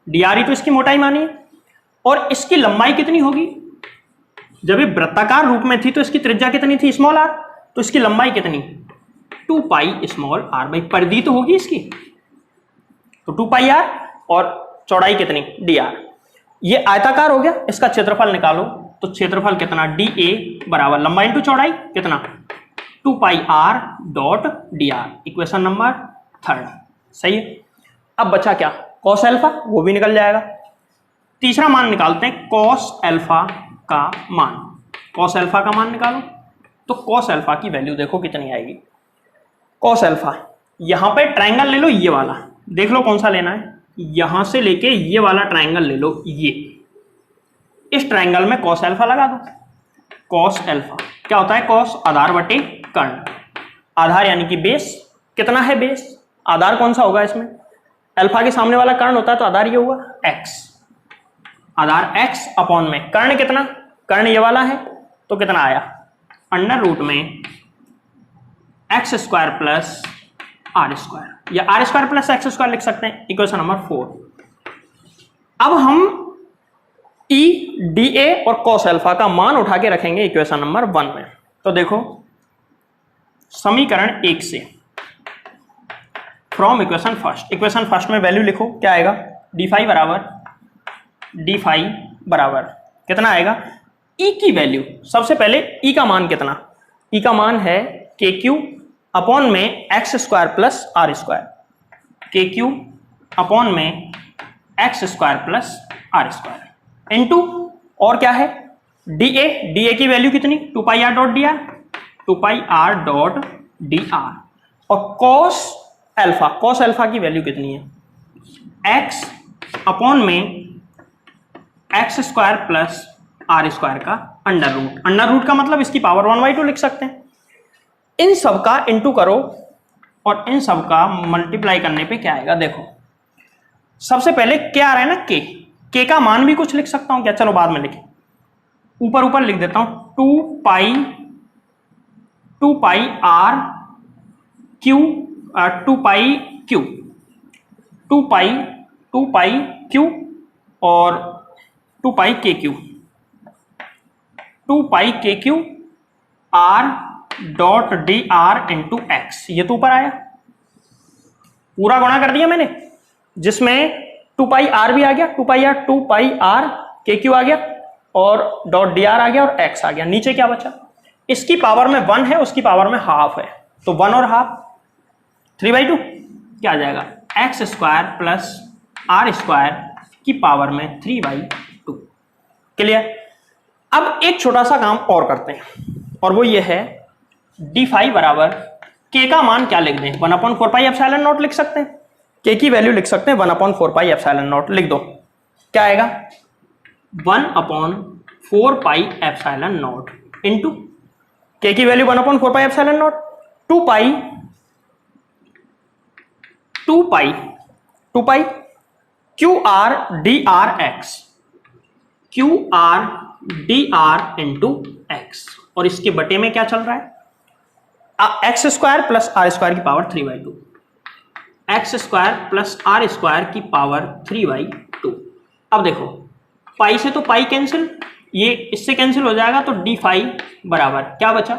A: डी आर ही तो इसकी मोटाई मानी है। और इसकी लंबाई कितनी होगी, जब ये वृत्ताकार रूप में थी तो इसकी त्रिज्या कितनी थी, स्मॉल आर, तो इसकी लंबाई कितनी, 2 पाई स्मॉल आर। भाई परिधि तो होगी इसकी, तो 2 पाई आर, और चौड़ाई कितनी, डी आर। ये आयताकार हो गया, इसका क्षेत्रफल निकालो तो क्षेत्रफल कितना, डी ए बराबर लंबाई इंटू चौड़ाई कितना, 2 pi r dot d r. Equation number third सही है। अब बचा क्या, कॉस अल्फा, वो भी निकल जाएगा। तीसरा मान निकालते हैं कॉस अल्फा का मान। कॉस अल्फा का मान निकालो तो कॉस अल्फा की वैल्यू देखो कितनी आएगी। कॉस अल्फा, यहां पे ट्रायंगल ले लो ये वाला, देख लो कौन सा लेना है, यहां से लेके ये वाला ट्रायंगल ले लो, ये इस ट्रायंगल में कॉस अल्फा लगा दो। कॉस अल्फा क्या होता है, कॉस आधार बटे कर्ण, आधार यानी कि बेस, कितना है बेस, आधार कौन सा होगा इसमें, अल्फा के सामने वाला कर्ण होता है तो आधार ये हुआ x, आधार x अपॉन में कर्ण कितना, कर्ण ये वाला है तो कितना आया, अंडर रूट में x square plus r square, या r square plus x square लिख सकते हैं। Equation number 4। अब हम ई डी ए और कॉस अल्फा का मान उठा के रखेंगे इक्वेशन नंबर 1 में। तो देखो समीकरण 1 से from equation first, equation first में वैल्यू लिखो, क्या आएगा, डी फाइव बराबर कितना आएगा, ई की वैल्यू, सबसे पहले ई का मान कितना, ई का मान है के क्यू अपॉन में x square plus r square, k q upon में x square plus r square into, और क्या है डी ए की वैल्यू कितनी, 2 pi r dot d r, 2 pi r dot d r. और कॉस अल्फा की value कितनी है, एक्स अपॉन में x square plus r square का अंडर रूट, अंडर रूट का मतलब इसकी पावर 1/2 लिख सकते हैं। इन सब का इंटू करो और इन सब का मल्टीप्लाई करने पे क्या आएगा, देखो सबसे पहले क्या आ रहा है ना, के का मान भी कुछ लिख सकता हूं क्या, चलो बाद में लिखे, ऊपर लिख देता हूं, 2 pi are Q, 2 pi Q और 2 पाई के Q r dot d r into x, ये तो ऊपर आया, पूरा गुणा कर दिया मैंने, जिसमें 2 पाई आर भी आ गया, 2 पाई आर के क्यू आ गया और डॉट डी आर आ गया और एक्स आ गया। नीचे क्या बचा, इसकी पावर में 1 है, उसकी पावर में हाफ है, तो 1 और हाफ 3/2 क्या आ जाएगा, x square plus r square की पावर में 3/2। क्लियर। अब एक छोटा सा काम और करते हैं और वो ये है, d5 बराबर के का मान क्या लिख दें, 1/4 पाई एप्सिलॉन नॉट लिख सकते हैं, के की वैल्यू लिख सकते हैं 1/4 पाई एप्सिलॉन नॉट, लिख दो क्या आएगा, 1/4 pi epsilon not into K की value 1/4 pi epsilon not, 2 pi q r d r x, q r d r into x, और इसके बटे में क्या चल रहा है, x square plus r square की power 3/2, x square plus r square की पावर 3/2। अब देखो पाई से तो पाई कैंसिल, ये इससे कैंसिल हो जाएगा, तो d5 बराबर क्या बचा,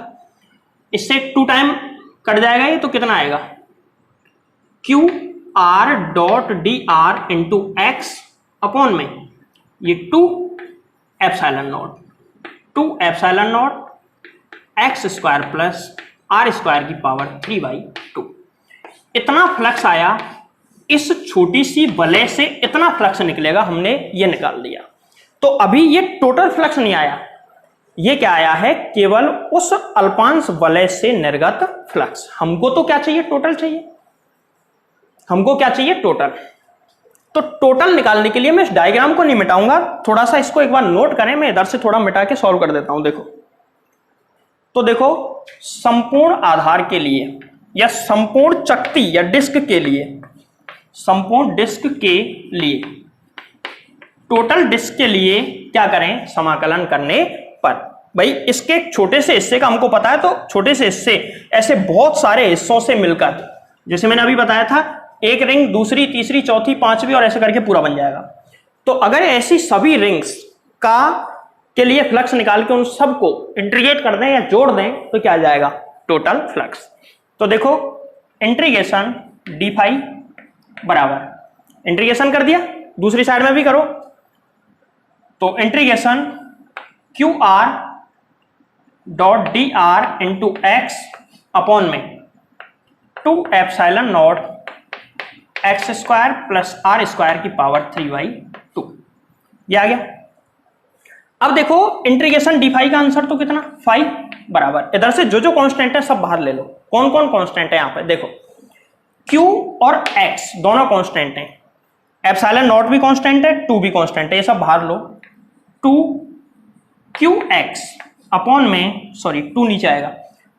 A: इससे 2 टाइम कट जाएगा ये, तो कितना आएगा, q r dot d r into x upon में ये 2 epsilon not x square plus r square की पावर 3/2। इतना फ्लक्स आया, इस छोटी सी वलय से इतना फ्लक्स निकलेगा, हमने ये निकाल लिया। तो अभी ये टोटल फ्लक्स नहीं आया, ये क्या आया है, केवल उस अल्पांश वलय से निर्गत फ्लक्स। हमको तो क्या चाहिए, टोटल चाहिए। हमको क्या चाहिए, टोटल। तो टोटल निकालने के लिए मैं इस डायग्राम को नहीं मिटाऊंगा, थोड़ा सा इसको एक बार नोट करें, मैं इधर से थोड़ा मिटा के सॉल्व कर देता हूं। देखो तो देखो, संपूर्ण आधार के लिए या संपूर्ण चकती या डिस्क के लिए, संपूर्ण डिस्क के लिए, टोटल डिस्क के लिए क्या करें, समाकलन करने पर भाई इसके एक छोटे से हिस्से का हमको पता है, तो छोटे से हिस्से ऐसे बहुत सारे हिस्सों से मिलकर, जैसे मैंने अभी बताया था, एक रिंग दूसरी तीसरी चौथी पांचवी और ऐसे करके पूरा बन जाएगा। तो अगर ऐसी सभी रिंग्स का के लिए फ्लक्स निकाल के उन सबको इंटीग्रेट कर दें या जोड़ दें तो क्या आ जाएगा, टोटल फ्लक्स। तो देखो इंटीग्रेशन डी फाई बराबर, इंटीग्रेशन कर दिया, दूसरी साइड में भी करो, तो integration q r dot d r into x upon में 2 epsilon not x square plus r square की पावर 3/2, ये आ गया। अब देखो इंटीग्रेशन डी फाई का आंसर तो कितना, 5 बराबर, इधर से जो जो कांस्टेंट है सब बाहर ले लो। कौन कौन कांस्टेंट है यहाँ पे, देखो Q और X दोनों कांस्टेंट हैं, एप्सिलॉन नॉट भी कांस्टेंट है, 2 भी कांस्टेंट है, ये सब बाहर लो। 2QX अपॉन में, सॉरी 2 नीचे आएगा,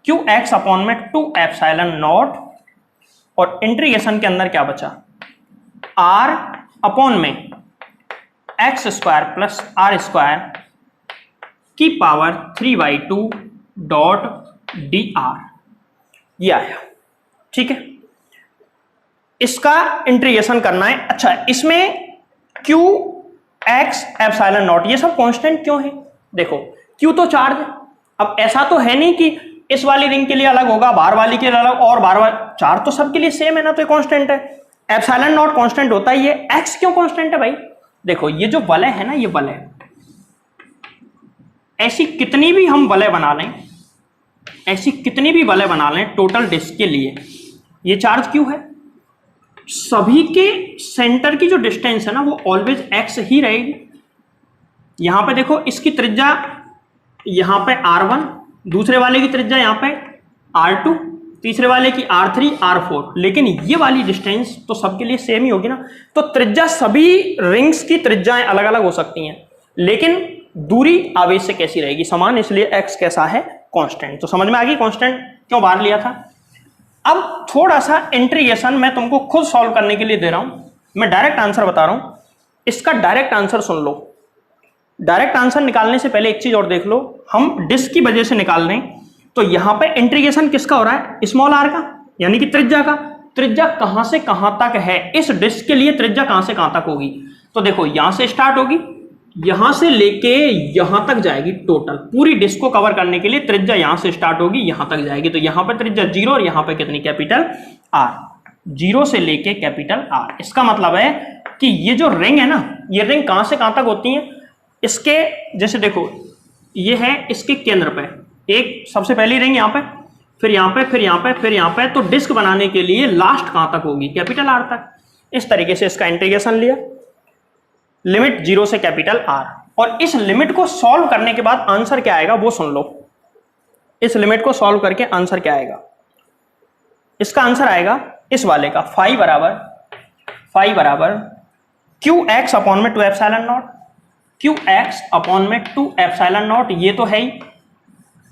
A: QX अपॉन में 2 एप्सिलॉन नॉट, और इंटीग्रेशन के अंदर क्या बचा, R अपॉन में x square plus r square की पावर 3/2 डॉट डी आर, ये आया। ठीक है, इसका इंटीग्रेशन करना है। अच्छा, इसमें क्यू एक्स एप्सिलॉन नॉट ये सब कांस्टेंट क्यों है, देखो क्यू तो चार्ज है, अब ऐसा तो है नहीं कि इस वाली रिंग के लिए अलग होगा, बाहर वाली के लिए अलग, और बाहर वाली, चार्ज तो सबके लिए सेम है ना, तो ये कांस्टेंट है। एप्सिलॉन नॉट कांस्टेंट होता है, ये एक्स क्यों कांस्टेंट है भाई, देखो ये जो वलय है ना, ये वलय, ऐसी कितनी भी हम वलय बना लें, ऐसी कितनी भी वलय बना लें टोटल डिस्क के लिए, ये चार्ज क्यों है, सभी के सेंटर की जो डिस्टेंस है ना वो ऑलवेज एक्स ही रहेगी। यहां पे देखो इसकी त्रिज्या यहां पे R1, दूसरे वाले की त्रिज्या यहां पे R2, तीसरे वाले की R3 R4, लेकिन ये वाली डिस्टेंस तो सबके लिए सेम ही होगी ना। तो त्रिज्या, सभी रिंग्स की त्रिज्याएं अलग अलग हो सकती हैं, लेकिन दूरी आवेश से कैसी रहेगी, समान, इसलिए x कैसा है, कांस्टेंट। तो समझ में आ गई कांस्टेंट क्यों बाहर लिया था। अब थोड़ा सा इंटीग्रेशन मैं तुमको खुद सॉल्व करने के लिए दे रहा हूं, मैं डायरेक्ट आंसर बता रहा हूं, इसका डायरेक्ट आंसर सुन लो। डायरेक्ट आंसर निकालने से पहले एक चीज और देख लो, हम डिस्क की वजह से निकाल रहे हैं, तो यहां पे इंटीग्रेशन किसका हो रहा है, स्मॉल आर का, यानी कि त्रिज्या का। त्रिज्या कहां से कहां तक है, इस डिस्क के लिए त्रिज्या कहां से कहां तक होगी, तो देखो यहां से स्टार्ट होगी, यहां से लेके यहां तक जाएगी, टोटल पूरी डिस्क को कवर करने के लिए त्रिज्या यहां से स्टार्ट होगी यहां तक जाएगी। तो यहां पर त्रिज्या 0 और यहां पर कितनी, कैपिटल आर, 0 से लेके कैपिटल आर। इसका मतलब है कि ये जो रिंग है ना, ये रिंग कहां से कहां तक होती है, इसके जैसे देखो ये है इसके केंद्र पे, एक सबसे पहली रिंग यहाँ पे, फिर यहाँ पे, फिर यहाँ पे, फिर यहाँ पे, तो डिस्क बनाने के लिए लास्ट कहां तक होगी, कैपिटल आर तक। इस तरीके से इसका इंटीग्रेशन लिया, लिमिट 0 से कैपिटल आर, और इस लिमिट को सॉल्व करने के बाद आंसर क्या आएगा वो सुन लो। इस लिमिट को सॉल्व करके आंसर क्या आएगा, इसका आंसर आएगा इस वाले का, फाई बराबर क्यू एक्स अपॉन में 2 epsilon not, Q x upon में 2 एप्सिलॉन नॉट, ये तो है ही।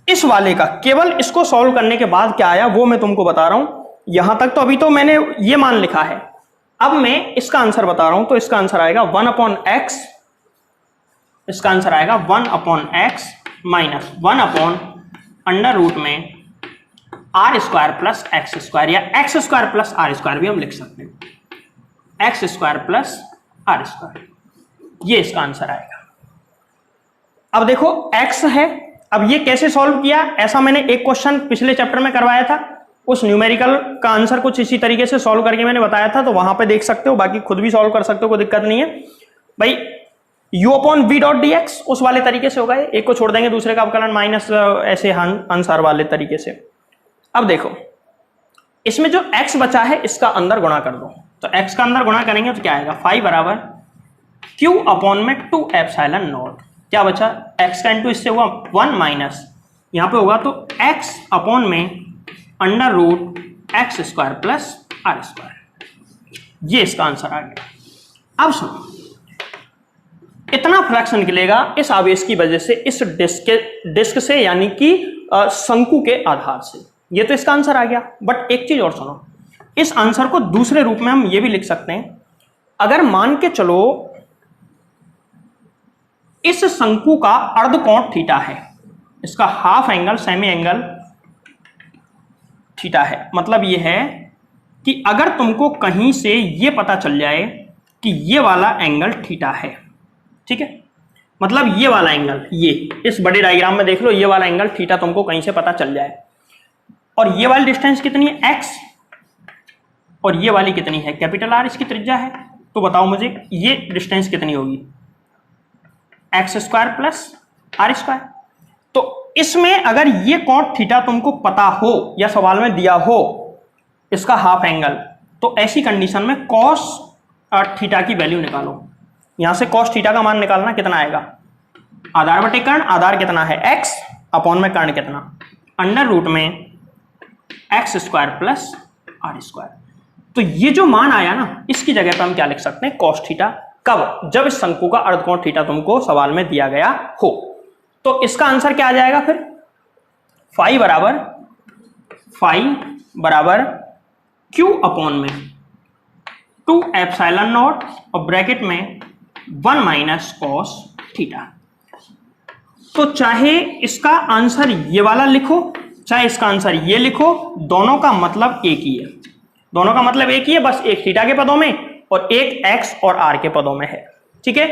A: इस वाले का केवल इसको सॉल्व करने के बाद क्या आया वो मैं तुमको बता रहा हूं, यहां तक तो अभी तो मैंने ये मान लिखा है, अब मैं इसका आंसर बता रहा हूं। तो इसका आंसर आएगा 1/x, इसका आंसर आएगा 1/x माइनस 1/√ में r square plus x square, या x square plus r square भी हम लिख सकते हैं, x square plus r square, ये इसका आंसर आएगा। अब देखो x है, अब ये कैसे सॉल्व किया, ऐसा मैंने एक क्वेश्चन पिछले चैप्टर में करवाया था, उस न्यूमेरिकल का आंसर कुछ इसी तरीके से सॉल्व करके मैंने बताया था, तो वहां पे देख सकते हो, बाकी खुद भी सॉल्व कर सकते हो, कोई दिक्कत नहीं है भाई। u/v.dx उस वाले तरीके से होगा, एक को छोड़ देंगे दूसरे का अवकलन माइनस ऐसे आंसर वाले तरीके से। अब देखो इसमें जो x बचा है इसका अंदर गुणा कर दो, तो x का अंदर गुणा करेंगे तो क्या आएगा, 5 बराबर q अपॉन में 2 एप्सिलॉन नॉट, क्या बचा x का इंटू इससे हुआ 1 माइनस यहां पे होगा तो x अपॉन में under root x square plus r square, ये इसका आंसर आ गया। अब सुनो, इतना फ्लक्स निकलेगा इस आवेश की वजह से इस डिस्क से, यानी कि शंकु के आधार से, ये तो इसका आंसर आ गया। बट एक चीज और सुनो, इस आंसर को दूसरे रूप में हम ये भी लिख सकते हैं, अगर मान के चलो इस शंकु का अर्धकोण थीटा है, इसका half angle semi angle theta है, मतलब ये है कि अगर तुमको कहीं से ये पता चल जाए कि ये वाला एंगल थीटा है, ठीक है, मतलब ये वाला एंगल, ये इस बड़े डायग्राम में देख लो, ये वाला एंगल थीटा तुमको कहीं से पता चल जाए, और ये वाली डिस्टेंस कितनी है x, और ये वाली कितनी है कैपिटल R, इसकी त्रिज्या है, तो बताओ मुझे ये डिस्टेंस कितनी होगी, x square plus r square. तो इसमें अगर ये कोण थीटा तुमको पता हो या सवाल में दिया हो इसका हाफ एंगल, तो ऐसी कंडीशन में कॉस थीटा की वैल्यू निकालो, यहां से कॉस थीटा का मान निकालना, कितना आएगा, आधार बटे कर्ण, आधार कितना है x अपॉन में कर्ण कितना, अंडर रूट में x square plus r square. तो ये जो मान आया ना, इसकी जगह पर हम क्या लिख सकते हैं, कॉस थीटा, कब, जब इस शंकु का अर्धकोण थीटा तुमको सवाल में दिया गया हो। तो इसका आंसर क्या आ जाएगा फिर, फाई बराबर क्यू अपॉन में 2 एप्सिलॉन नॉट और ब्रैकेट में 1 माइनस कॉस थीटा। तो चाहे इसका आंसर ये वाला लिखो चाहे इसका आंसर ये लिखो, दोनों का मतलब एक ही है, दोनों का मतलब एक ही है, बस एक थीटा के पदों में और एक एक्स और आर के पदों में है, ठीक है।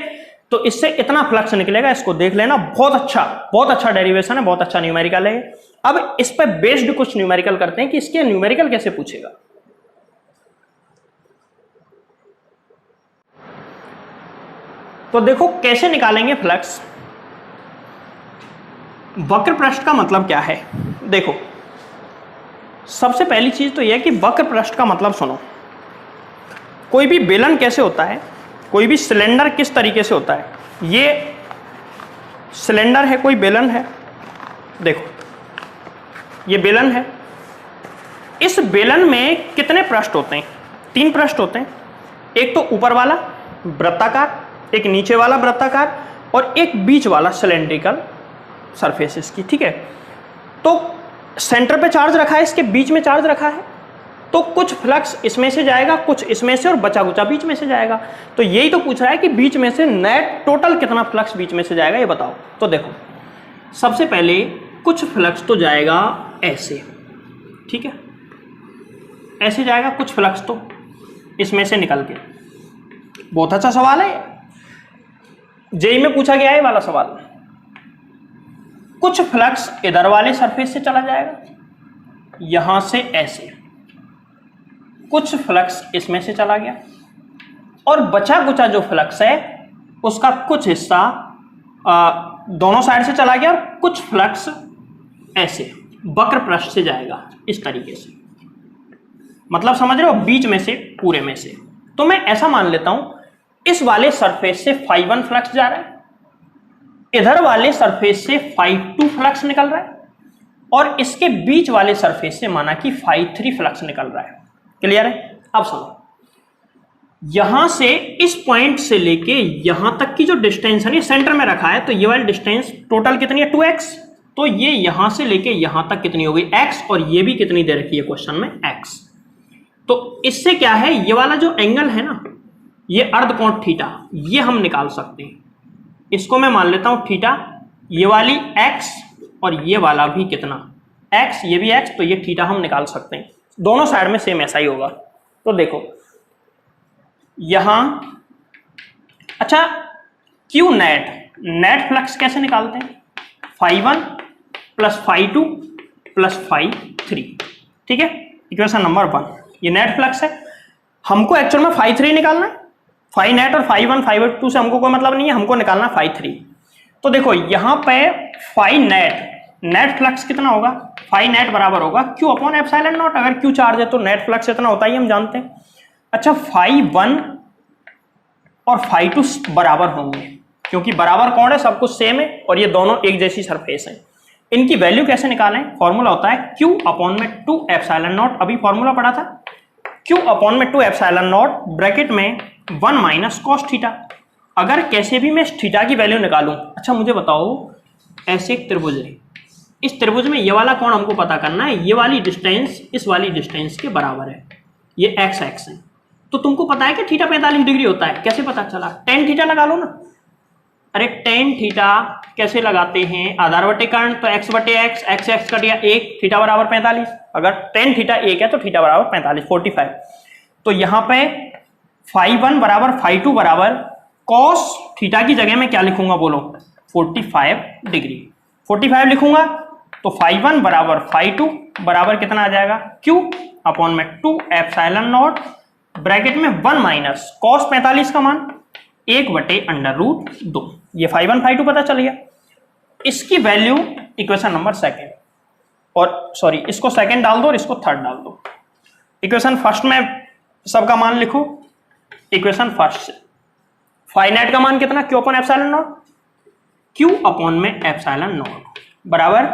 A: तो इससे इतना फ्लक्स निकलेगा, इसको देख लेना, बहुत अच्छा डेरिवेशन है, बहुत अच्छा न्यूमेरिकल है। अब इस पर बेस्ड कुछ न्यूमेरिकल करते हैं कि इसके न्यूमेरिकल कैसे पूछेगा। तो देखो कैसे निकालेंगे फ्लक्स। वक्र पृष्ठ का मतलब क्या है, देखो सबसे पहली चीज तो यह कि वक्र पृष्ठ का मतलब सुनो, कोई भी बेलन कैसे होता है, कोई भी सिलेंडर किस तरीके से होता है, ये सिलेंडर है, कोई बेलन है, देखो ये बेलन है, इस बेलन में कितने पृष्ठ होते हैं, 3 पृष्ठ होते हैं, एक तो ऊपर वाला वृत्ताकार, एक नीचे वाला वृत्ताकार और एक बीच वाला सिलेंड्रिकल सरफेस इसकी, ठीक है। तो सेंटर पे चार्ज रखा है, इसके बीच में चार्ज रखा है, तो कुछ फ्लक्स इसमें से जाएगा, कुछ इसमें से, और बचा कुचा बीच में से जाएगा। तो यही तो पूछ रहा है कि बीच में से नेट टोटल कितना फ्लक्स बीच में से जाएगा, ये बताओ। तो देखो सबसे पहले कुछ फ्लक्स तो जाएगा ऐसे, ठीक है, ऐसे जाएगा कुछ फ्लक्स तो इसमें से निकल के। बहुत अच्छा सवाल है, जेईई में पूछा गया है वाला सवाल। कुछ फ्लक्स इधर वाले सरफेस से चला जाएगा, यहां से ऐसे, कुछ फ्लक्स इसमें से चला गया, और बचा कुचा जो फ्लक्स है उसका कुछ हिस्सा दोनों साइड से चला गया, और कुछ फ्लक्स ऐसे वक्र पृष्ठ से जाएगा इस तरीके से, मतलब समझ रहे हो, बीच में से, पूरे में से। तो मैं ऐसा मान लेता हूं इस वाले सरफेस से φ1 फ्लक्स जा रहा है, इधर वाले सरफेस से φ2 फ्लक्स निकल रहा है, और इसके बीच वाले सरफेस से माना कि φ3 फ्लक्स निकल रहा है। क्लियर है। अब सुनो, यहां से इस पॉइंट से लेके यहां तक की जो डिस्टेंस है ना, सेंटर में रखा है, तो ये वाली डिस्टेंस टोटल कितनी है, 2x। तो ये यहां से लेके यहां तक कितनी हो गई, x, और ये भी कितनी दे रखी है क्वेश्चन में, x। तो इससे क्या है, ये वाला जो एंगल है ना, ये अर्धकोण थीटा, ये हम निकाल सकते हैं। इसको मैं मान लेता हूं थीटा, ये वाली x और ये वाला भी कितना x, ये भी x, तो ये थीटा हम निकाल सकते हैं। दोनों साइड में सेम ऐसा ही होगा। तो देखो यहां, अच्छा क्यू नेट फ्लक्स कैसे निकालते हैं, φ1 प्लस φ2 प्लस φ3, ठीक है, इक्वेशन नंबर 1। ये नेट फ्लक्स है, हमको एक्चुअल में φ3 निकालना है, फाई नेट और φ1 φ2 से हमको कोई मतलब नहीं है, हमको निकालना φ3। तो देखो यहां पे फाई नेट नेट फ्लक्स कितना होगा, फाई नेट बराबर होगा क्यू अपॉन एप्सिलॉन नॉट। अगर क्यू चार्ज है तो नेट फ्लक्स इतना होता ही हम जानते हैं। अच्छा, फाई 1 और फाई 2 बराबर होंगे, क्योंकि बराबर कौन है, सब कुछ सेम है और ये दोनों एक जैसी सरफेस है। इनकी वैल्यू कैसे निकालें, फॉर्मूला होता है क्यू अपॉन में 2 एप्सिलॉन नॉट। अभी फॉर्मूला पढ़ा था, क्यू अपॉन में 2 एप्सिलॉन नॉट ब्रैकेट में 1 माइनस कॉस थीटा। अगर कैसे भी मैं थीटा की वैल्यू निकालूं, अच्छा मुझे बताओ, ऐसे एक त्रिभुज है, इस त्रिभुज में ये वाला कोण हमको पता करना है, ये वाली डिस्टेंस इस वाली डिस्टेंस के बराबर है, ये एक्स एक्स है। तो तुमको पता है कि थीटा 45 डिग्री होता है, कैसे पता चला, टेन थीटा लगा लो ना। अरे टेन थीटा कैसे लगाते हैं, आधार बटे कर्ण, तो एक्स बटे एक्स, एक्स एक्स कट गया 1, थीटा बराबर 45। अगर टेन थीटा 1 है तो थीटा बराबर 45, 45। तो यहाँ पे फाई 1 बराबर फाई 2 बराबर कॉस थीटा की जगह में क्या लिखूंगा बोलो, 45 डिग्री। 45 लिखूंगा तो फाई 1 बराबर फाई 2 बराबर कितना आ जाएगा, क्यू अपॉन में 2 एप्सिलॉन नॉट ब्रैकेट में 1 माइनस कॉस 45 का मान 1 बटे √2। ये फाई 1 फाई 2 पता चल गया। इसकी वैल्यू इक्वेशन नंबर सेकंड, और सॉरी इसको सेकंड डाल दो और इसको थर्ड डाल दो। इक्वेशन फर्स्ट में सबका मान लिखो, इक्वेशन फर्स्ट से फाई नेट का मान कितना, Q upon epsilon not, Q upon में एप्सिलॉन नॉट बराबर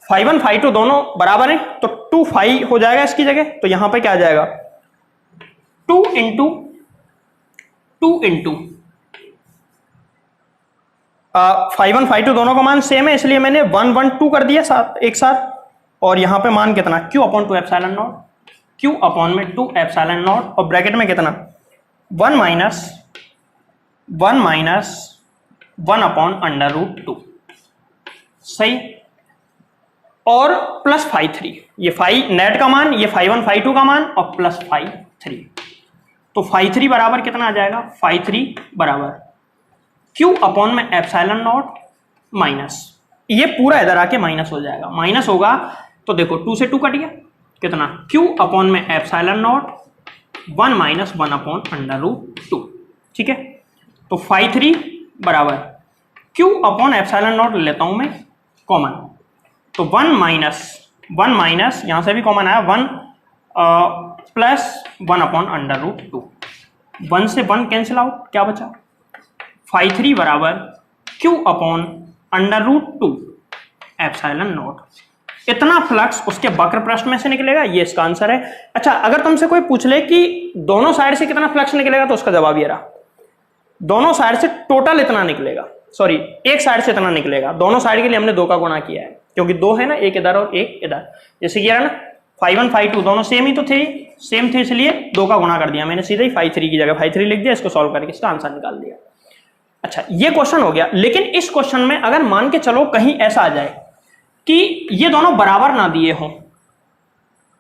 A: फाई 1 फाई 2 दोनों बराबर है, तो 2 फाई हो जाएगा इसकी जगह, तो यहां पे क्या आ जाएगा 2 इंटू फाई 1 फाई 2 दोनों का मान सेम है, इसलिए मैंने 1 1 2 कर दिया साथ एक साथ, और यहां पे मान कितना, Q upon 2 epsilon not, Q upon में 2 एप्सिलॉन नॉट और ब्रैकेट में कितना 1 माइनस 1 अपॉन √2, सही, और प्लस फाई 3, ये फाई नेट का मान, ये फाई 1 फाई 2 का मान और प्लस फाई 3। तो फाई 3 बराबर कितना आ जाएगा, फाई 3 बराबर क्यू अपॉन में एप्सिलॉन नॉट माइनस, ये पूरा इधर आके माइनस हो जाएगा, माइनस होगा तो देखो 2 से 2 कट गया, कितना क्यू अपॉन में एप्सिलॉन नॉट 1 माइनस 1 अपॉन √2, ठीक है। तो फाई 3 बराबर क्यू अपॉन एप्सिलॉन नॉट लेता हूं मैं कॉमन, तो 1 माइनस यहां से भी कॉमन आया 1 प्लस 1 अपॉन √2, 1 से 1 कैंसिल आउट, क्या बचा फाई 3 बराबर क्यू अपॉन √2 एप्सिलॉन नॉट। इतना फ्लक्स उसके वक्र पृष्ठ में से निकलेगा, ये इसका आंसर है। अच्छा, अगर तुमसे कोई पूछ ले कि दोनों साइड से कितना फ्लक्स निकलेगा, तो उसका जवाब ये रहा, दोनों साइड से टोटल इतना निकलेगा, सॉरी एक साइड से इतना निकलेगा, दोनों साइड के लिए हमने 2 का गुणा किया है, क्योंकि 2 है ना, एक इधर और एक इधर, जैसे किया ना फाई 1 फाई 2 दोनों सेम ही तो थे, सेम थे, इसलिए 2 का गुणा कर दिया मैंने, सीधे ही फाई 3 की जगह फाई 3 लिख दिया, इसको सॉल्व करके इसका आंसर निकाल दिया। अच्छा, ये क्वेश्चन हो गया। लेकिन इस क्वेश्चन में अगर मान के चलो कहीं ऐसा आ जाए कि ये दोनों बराबर ना दिए हों,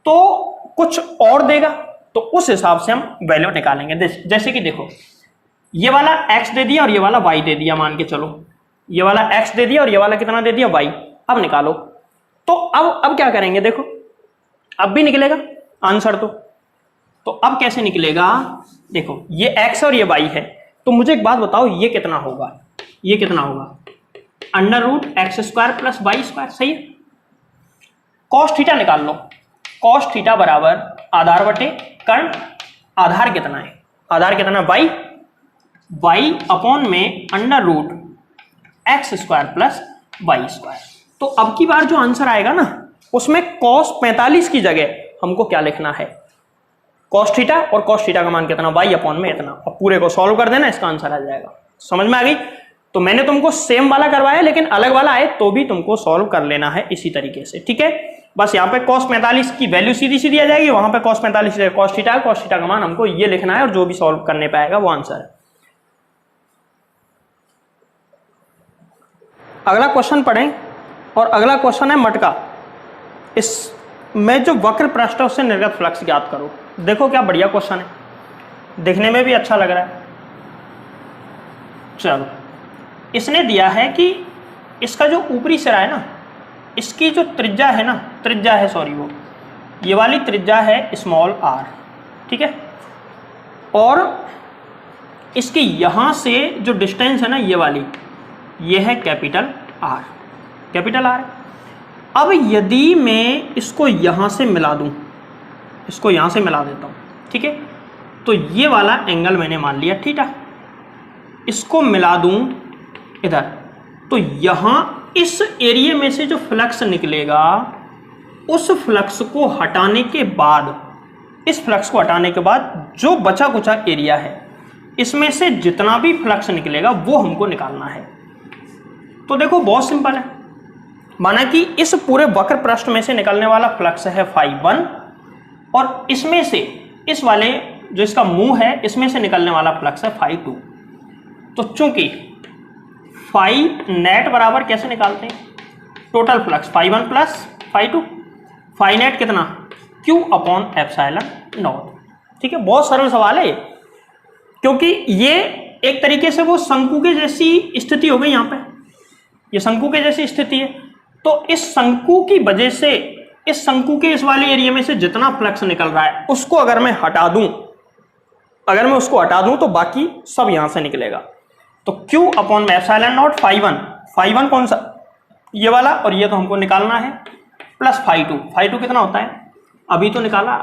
A: तो कुछ और देगा, तो उस हिसाब से हम वैल्यू निकालेंगे। जैसे कि देखो, ये वाला x दे दिया और ये वाला y दे दिया, मान के चलो ये वाला x दे दिया और ये वाला कितना दे दिया y, अब निकालो। तो अब क्या करेंगे, देखो अब भी निकलेगा आंसर, तो अब कैसे निकलेगा, देखो ये x और ये y है, तो मुझे एक बात बताओ, ये कितना होगा, ये कितना होगा √x² प्लस y², सही है। कॉस थीटा निकाल लो, कॉस थीटा बराबर आधार बटे कर्ण, आधार कितना है, आधार कितना y अपॉन में √x² प्लस y²। तो अब की बार जो आंसर आएगा ना, उसमें cos 45 की जगह हमको क्या लिखना है, cos थीटा, और cos थीटा का मान कितना, y अपॉन में इतना। अब पूरे को सॉल्व कर देना, इसका आंसर आ जाएगा। समझ में आ गई। तो मैंने तुमको सेम वाला करवाया, लेकिन अलग वाला आए तो भी तुमको सॉल्व कर लेना है इसी तरीके से, ठीक है। बस यहाँ पे cos 45 की वैल्यू सीधी सीधी आ जाएगी, वहां पे cos 45 cos थीटा है, cos थीटा का मान हमको ये लिखना है, और जो भी सॉल्व करने पाएगा वो आंसर है। अगला क्वेश्चन पढ़ें, और अगला क्वेश्चन है मटका। इसमें जो वक्र पृष्ठ है उससे निर्गत फ्लक्स ज्ञात करो। देखो क्या बढ़िया क्वेश्चन है, दिखने में भी अच्छा लग रहा है। चलो, इसने दिया है कि इसका जो ऊपरी सिरा है ना, इसकी जो त्रिज्या है ना, त्रिज्या है सॉरी, वो ये वाली त्रिज्या है स्मॉल r, ठीक है, और इसकी यहां से जो डिस्टेंस है ना, ये वाली, ये है कैपिटल R, कैपिटल R। अब यदि मैं इसको यहाँ से मिला दूँ, इसको यहाँ से मिला देता हूँ, ठीक है, तो ये वाला एंगल मैंने मान लिया थीटा, इसको मिला दूँ इधर, तो यहाँ इस एरिया में से जो फ्लक्स निकलेगा, उस फ्लक्स को हटाने के बाद, इस फ्लक्स को हटाने के बाद जो बचा कुचा एरिया है, इसमें से जितना भी फ्लक्स निकलेगा वो हमको निकालना है। तो देखो बहुत सिंपल है, माना कि इस पूरे वक्र पृष्ठ में से निकलने वाला फ्लक्स है φ1 और इसमें से इस वाले जो इसका मुंह है इसमें से निकलने वाला फ्लक्स है φ2। तो चूंकि फाई नेट बराबर कैसे निकालते हैं, total flux φ1 plus φ2, phi net कितना Q/ε0। ठीक है, बहुत सरल सवाल है क्योंकि ये एक तरीके से वो शंकु के जैसी स्थिति हो गई, यहाँ पे ये शंकु के जैसी स्थिति है। तो इस शंकु की वजह से, इस शंकु के इस वाले एरिया में से जितना फ्लक्स निकल रहा है उसको अगर मैं हटा दूं, अगर मैं उसको हटा दूं तो बाकी सब यहां से निकलेगा। तो Q/ε0 φ1 कौन सा, ये वाला, और ये तो हमको निकालना है, प्लस φ2 कितना होता है अभी तो निकाला,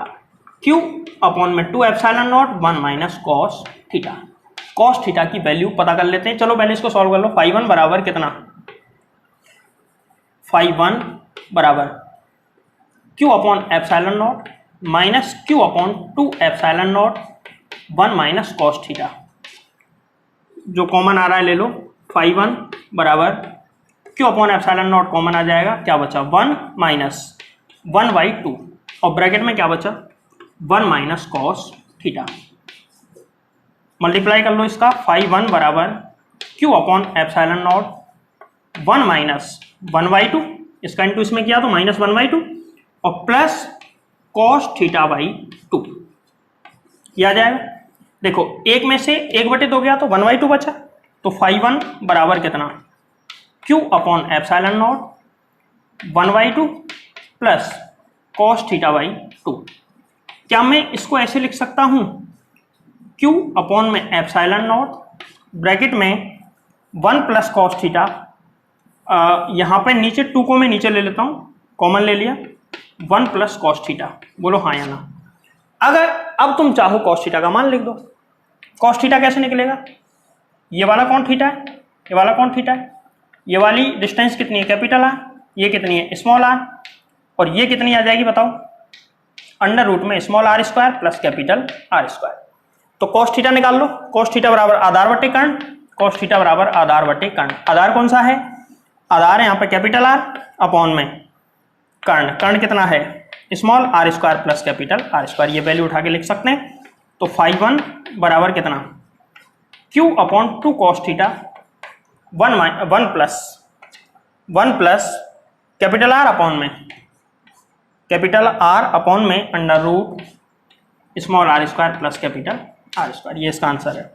A: Q/2ε0 1 minus cos theta. Cos theta की वैल्यू पता कर लेते हैं, चलो पहले इसको सॉल्व कर लो। φ1 बराबर कितना, φ1 बराबर Q/ε0 minus Q/2ε0 1 minus cos theta, जो कॉमन आ रहा है ले लो। φ1 बराबर Q/ε0 कॉमन आ जाएगा, क्या बचा 1 माइनस 1/2 और ब्रैकेट में क्या बचा 1 माइनस कॉस थीटा। मल्टीप्लाई कर लो इसका, φ1 बराबर Q/ε0 1 माइनस 1/2, इसका इंटू इसमें किया तो माइनस 1/2 और प्लस कॉस θ/2 किया जाएगा। देखो एक में से 1/2 गया तो 1/2 बचा, तो φ1 बराबर कितना Q/ε0 1/2 प्लस कॉस θ/2। क्या मैं इसको ऐसे लिख सकता हूं, Q/ε0 ब्रैकेट में 1 प्लस कॉस थीटा, यहाँ पे नीचे 2 को मैं नीचे ले लेता हूं, कॉमन ले लिया, 1 प्लस कॉस थीटा, बोलो हाँ या ना। अगर अब तुम चाहो कॉस थीटा का मान लिख दो। कॉस थीटा कैसे निकलेगा, ये वाला कौन थीटा है, ये वाला कौन थीटा है, ये वाली डिस्टेंस कितनी है कैपिटल आर, ये कितनी है स्मॉल आर, और ये कितनी आ जाएगी बताओ, अंडर रूट में small r square plus capital r square. तो कॉस थीटा निकाल लो, कॉस थीटा बराबर आधार बटे कर्ण, कॉस थीटा बराबर आधार बटे कर्ण। आधार कौन सा है, आधार है यहाँ पे कैपिटल आर अपॉन में कर्ण, कर्ण कितना है small r square plus capital r square, ये वैल्यू उठा के लिख सकते हैं। तो φ1 बराबर कितना Q/2 cos theta 1 plus capital r upon में under root small r square plus capital r square, ये इसका आंसर है।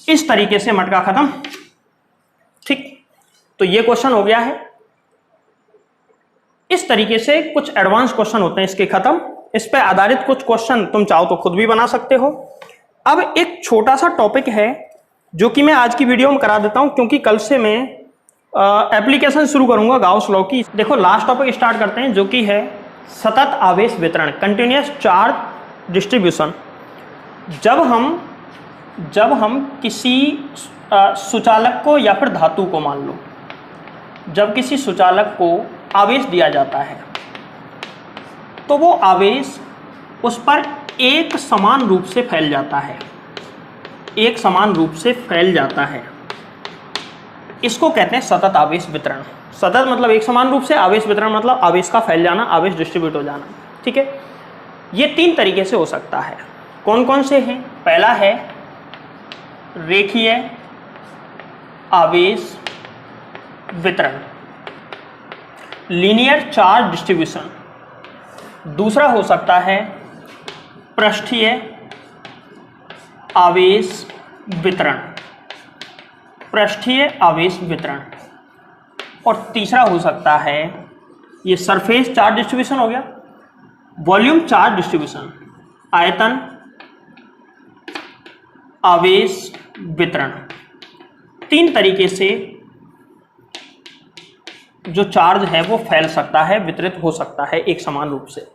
A: इस तरीके से मटका खत्म। ठीक, तो ये क्वेश्चन हो गया है। इस तरीके से कुछ एडवांस क्वेश्चन होते हैं इसके खत्म। इस पे आधारित कुछ क्वेश्चन तुम चाहो तो खुद भी बना सकते हो। अब एक छोटा सा टॉपिक है जो कि मैं आज की वीडियो में करा देता हूं, क्योंकि कल से मैं एप्लीकेशन शुरू करूंगा गाउस लॉ की। देखो लास्ट टॉपिक स्टार्ट करते हैं, जो कि है सतत आवेश वितरण, कंटिन्यूअस चार्ज डिस्ट्रीब्यूशन। जब हम किसी सुचालक को या फिर धातु को, मान लो जब किसी सुचालक को आवेश दिया जाता है तो वो आवेश उस पर एक समान रूप से फैल जाता है, एक समान रूप से फैल जाता है। इसको कहते हैं सतत आवेश वितरण। सतत मतलब एक समान रूप से, आवेश वितरण मतलब आवेश का फैल जाना, आवेश डिस्ट्रीब्यूट हो जाना। ठीक है, ये 3 तरीके से हो सकता है। कौन कौन से हैं, पहला है रेखीय आवेश वितरण, लीनियर चार्ज डिस्ट्रीब्यूशन। दूसरा हो सकता है पृष्ठीय आवेश वितरण, पृष्ठीय आवेश वितरण। और तीसरा हो सकता है ये सरफेस चार्ज डिस्ट्रीब्यूशन हो गया, वॉल्यूम चार्ज डिस्ट्रीब्यूशन, आयतन आवेश वितरण। 3 तरीके से जो चार्ज है वो फैल सकता है, वितरित हो सकता है एक समान रूप से।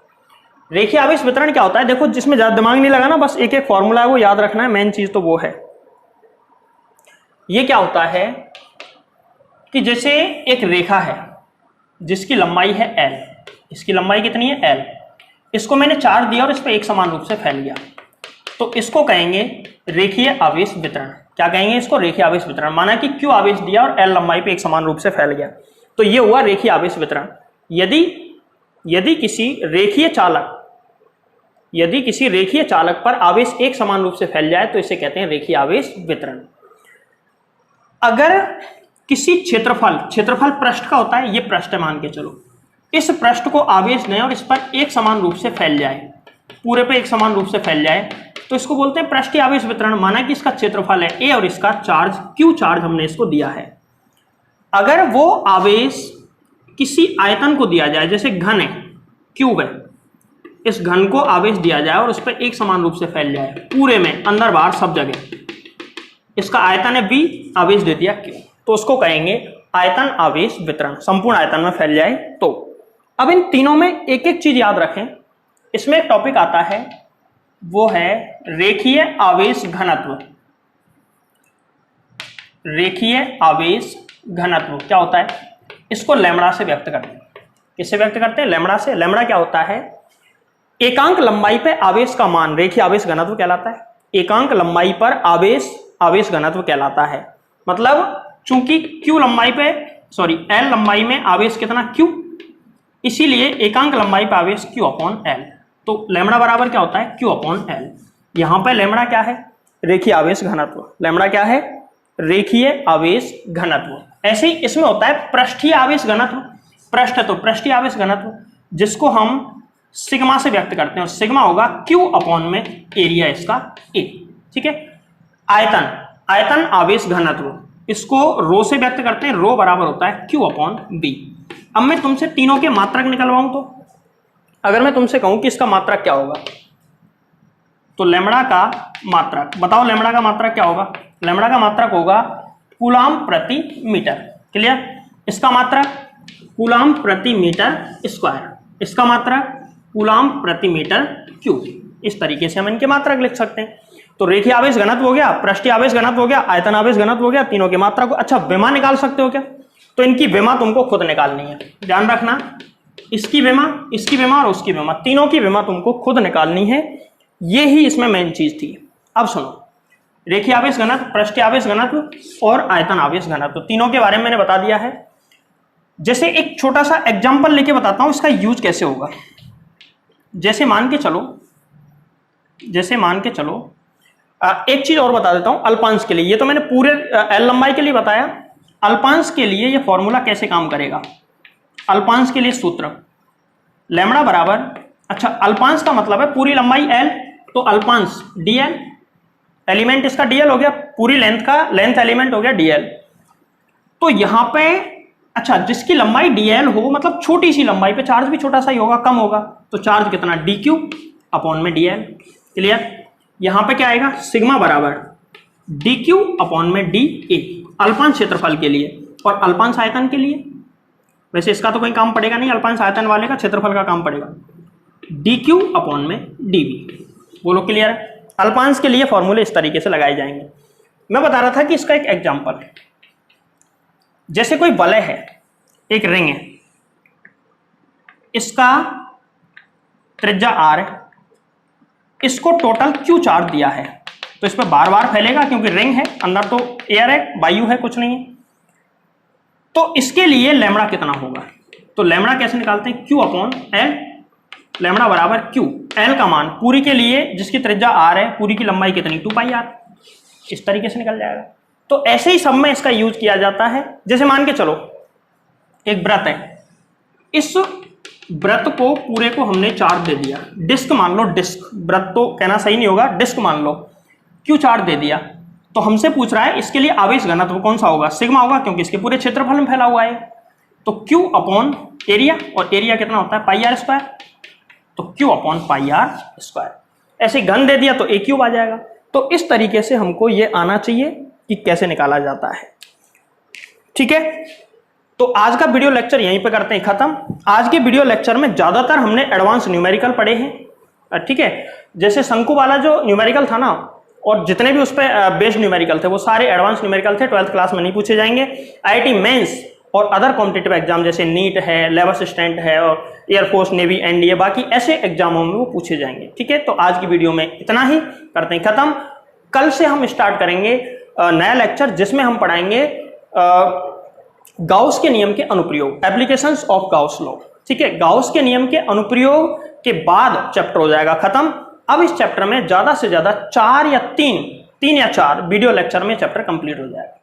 A: रेखीय आवेश वितरण क्या होता है, देखो जिसमें ज्यादा दिमाग नहीं लगाना, बस एक एक फॉर्मूला है वो याद रखना है, मेन चीज तो वो है। ये क्या होता है कि जैसे एक रेखा है जिसकी लंबाई है l, इसकी लंबाई कितनी है l, इसको मैंने चार्ज दिया और इस पर एक समान रूप से फैल गया, तो इसको कहेंगे रेखीय आवेश वितरण। क्या कहेंगे इसको, रेखीय आवेश वितरण। माना कि q आवेश दिया और l लंबाई पे एक समान रूप से फैल गया, तो ये हुआ रेखीय आवेश वितरण। यदि किसी रेखीय चालक पर आवेश एक समान रूप से फैल जाए तो इसे कहते हैं रेखीय आवेश वितरण। अगर किसी क्षेत्रफल पृष्ठ का होता है, ये पृष्ठ मान के चलो, इस पृष्ठ को आवेश दें और इस पर एक समान रूप से फैल जाए, पूरे पे एक समान रूप से फैल जाए, तो इसको बोलते हैं पृष्ठीय आवेश वितरण। माना कि इसका क्षेत्रफल है a और इसका चार्ज q चार्ज हमने इसको दिया है। अगर वो आवेश किसी आयतन को दिया जाए, जैसे घन है, क्यूब है, इस घन को आवेश दिया जाए और उस पर एक समान रूप से फैल जाए पूरे में, अंदर बाहर सब जगह, इसका आयतन है v, आवेश दे दिया q, तो उसको कहेंगे आयतन आवेश वितरण, संपूर्ण आयतन में फैल जाए तो। अब इन तीनों में एक एक चीज याद रखें। इसमें एक टॉपिक आता है, वो है रेखीय आवेश घनत्व। रेखीय आवेश घनत्व क्या होता है, इसको लैम्बडा से व्यक्त करते हैं। किससे व्यक्त करते हैं, लैम्बडा से। लैम्बडा क्या होता है, एकांक लंबाई पर आवेश का मान रेखीय आवेश घनत्व कहलाता है। एकांक लंबाई पर आवेश घनत्व कहलाता है। मतलब चूंकि L लंबाई में आवेश कितना Q, इसीलिए एकांक लंबाई पर आवेश Q/L। तो लैम्बडा बराबर क्या होता है, Q/L। यहां पर लैम्बडा क्या है, रेखीय आवेश घनत्व। लैम्बडा क्या है, रेखीय आवेश घनत्व। ऐसे ही इसमें होता है पृष्ठीय आवेश घनत्व। पृष्ठ है तो पृष्ठीय आवेश घनत्व, जिसको हम सिग्मा से व्यक्त करते हैं, और सिग्मा होगा Q/में एरिया इसका A। ठीक है। आयतन आवेश घनत्व, इसको रो से व्यक्त करते हैं, रो बराबर होता है Q/B। अब मैं तुमसे तीनों के मात्रक निकलवाऊं तो, अगर मैं तुमसे कहूं कि इसका मात्रक क्या होगा, तो लैम्बडा का मात्रक बताओ, लैम्बडा का मात्रक क्या होगा, लैम्बडा का मात्रक होगा कूलाम प्रति मीटर। क्लियर। इसका मात्रक कूलाम प्रति मीटर स्क्वायर, इसका मात्रक कूलाम प्रति मीटर क्यूब। इस तरीके से हम इनके मात्रक लिख सकते हैं। तो रेखीय आवेश घनत्व हो गया, पृष्ठीय आवेश घनत्व हो गया, आयतन आवेश घनत्व हो गया, तीनों के मात्रक। अच्छा, विमा निकाल सकते हो क्या, तो इनकी विमा तुमको खुद निकालनी है। ध्यान रखना, इसकी विमा और उसकी विमा, तीनों की विमा तुमको खुद निकालनी है। ये ही इसमें मेन चीज थी। अब सुनो, रेखीय आवेश घनत्व, पृष्ठीय आवेश घनत्व और आयतन आवेश घनत्व, तीनों के बारे में मैंने बता दिया है। जैसे एक छोटा सा एग्जाम्पल लेके बताता हूं इसका यूज कैसे होगा। जैसे मान के चलो एक चीज और बता देता हूं अल्पांश के लिए। ये तो मैंने पूरे एल लंबाई के लिए बताया, अल्पांश के लिए ये फॉर्मूला कैसे काम करेगा। अल्पांश के लिए सूत्र लैम्बडा बराबर, अच्छा अल्पांश का मतलब है पूरी लंबाई एल, तो अल्पांश dl, एलिमेंट इसका dl हो गया, पूरी लेंथ एलिमेंट हो गया dl। तो यहां पे अच्छा, जिसकी लंबाई dl हो, मतलब छोटी सी लंबाई पे चार्ज भी छोटा सा ही होगा, कम होगा, तो चार्ज कितना dq/में dl। क्लियर। यहां पे क्या आएगा, सिग्मा बराबर dq/में dA, अल्पांश क्षेत्रफल के लिए। और अल्पांश आयतन के लिए, वैसे इसका तो कोई काम पड़ेगा नहीं, अल्पांश आयतन वाले का क्षेत्रफल का काम पड़ेगा, dq/में dV। बोलो क्लियर है। अल्पांश के लिए फॉर्मूले इस तरीके से लगाए जाएंगे। मैं बता रहा था कि इसका एक एग्जांपल है, जैसे कोई वलय है, एक रिंग है, इसका त्रिज्या r है, इसको टोटल Q चार्ज दिया है, तो इस पर बार बार फैलेगा क्योंकि रिंग है, अंदर तो एयर है, वायु है, कुछ नहीं है। तो इसके लिए लैम्बडा कितना होगा, तो लैम्बडा कैसे निकालते हैं, Q/L। लैम्बडा बराबर Q, L का मान पूरी के लिए जिसकी त्रिज्या r है, पूरी की लंबाई कितनी 2πr, इस तरीके से निकल जाएगा। तो ऐसे ही सब में इसका यूज किया जाता है। जैसे मान के चलो एक व्रत है, इस व्रत को पूरे को हमने चार्ज दे दिया, डिस्क मान लो, डिस्क, व्रत तो कहना सही नहीं होगा, डिस्क मान लो, Q चार्ज दे दिया। तो हमसे पूछ रहा है इसके लिए आवेश घनत्व कौन सा होगा, सिग्मा होगा, क्योंकि इसके पूरे क्षेत्रफल में फैला हुआ है। तो Q/एरिया, और एरिया कितना होता है πr², तो Q/πr²। ऐसे घन दे दिया तो a³ आ जाएगा। तो इस तरीके से हमको ये आना चाहिए कि कैसे निकाला जाता है। ठीक है। तो आज का वीडियो लेक्चर यहीं पे करते हैं खत्म। आज के वीडियो लेक्चर में ज्यादातर हमने एडवांस न्यूमेरिकल पढ़े हैं, ठीक है। जैसे शंकु वाला जो न्यूमेरिकल था ना, और जितने भी उस पर बेस्ड न्यूमेरिकल थे वो सारे एडवांस न्यूमेरिकल थे, 12th क्लास में नहीं पूछे जाएंगे। आईआईटी मेंस और अदर कॉम्पिटिटिव एग्जाम जैसे नीट है, लेबर असिस्टेंट है और एयरफोर्स, नेवी, एनडीए, बाकी ऐसे एग्जामों में वो पूछे जाएंगे, ठीक है। तो आज की वीडियो में इतना ही, करते हैं खत्म। कल से हम स्टार्ट करेंगे नया लेक्चर जिसमें हम पढ़ाएंगे गाउस के नियम के अनुप्रयोग, एप्लीकेशंस ऑफ गाउस लॉ, ठीक है। गाउस के नियम के अनुप्रयोग के बाद चैप्टर हो जाएगा खत्म। अब इस चैप्टर में ज्यादा से ज्यादा 4 या 3 या 4 वीडियो लेक्चर में चैप्टर कंप्लीट हो जाएगा।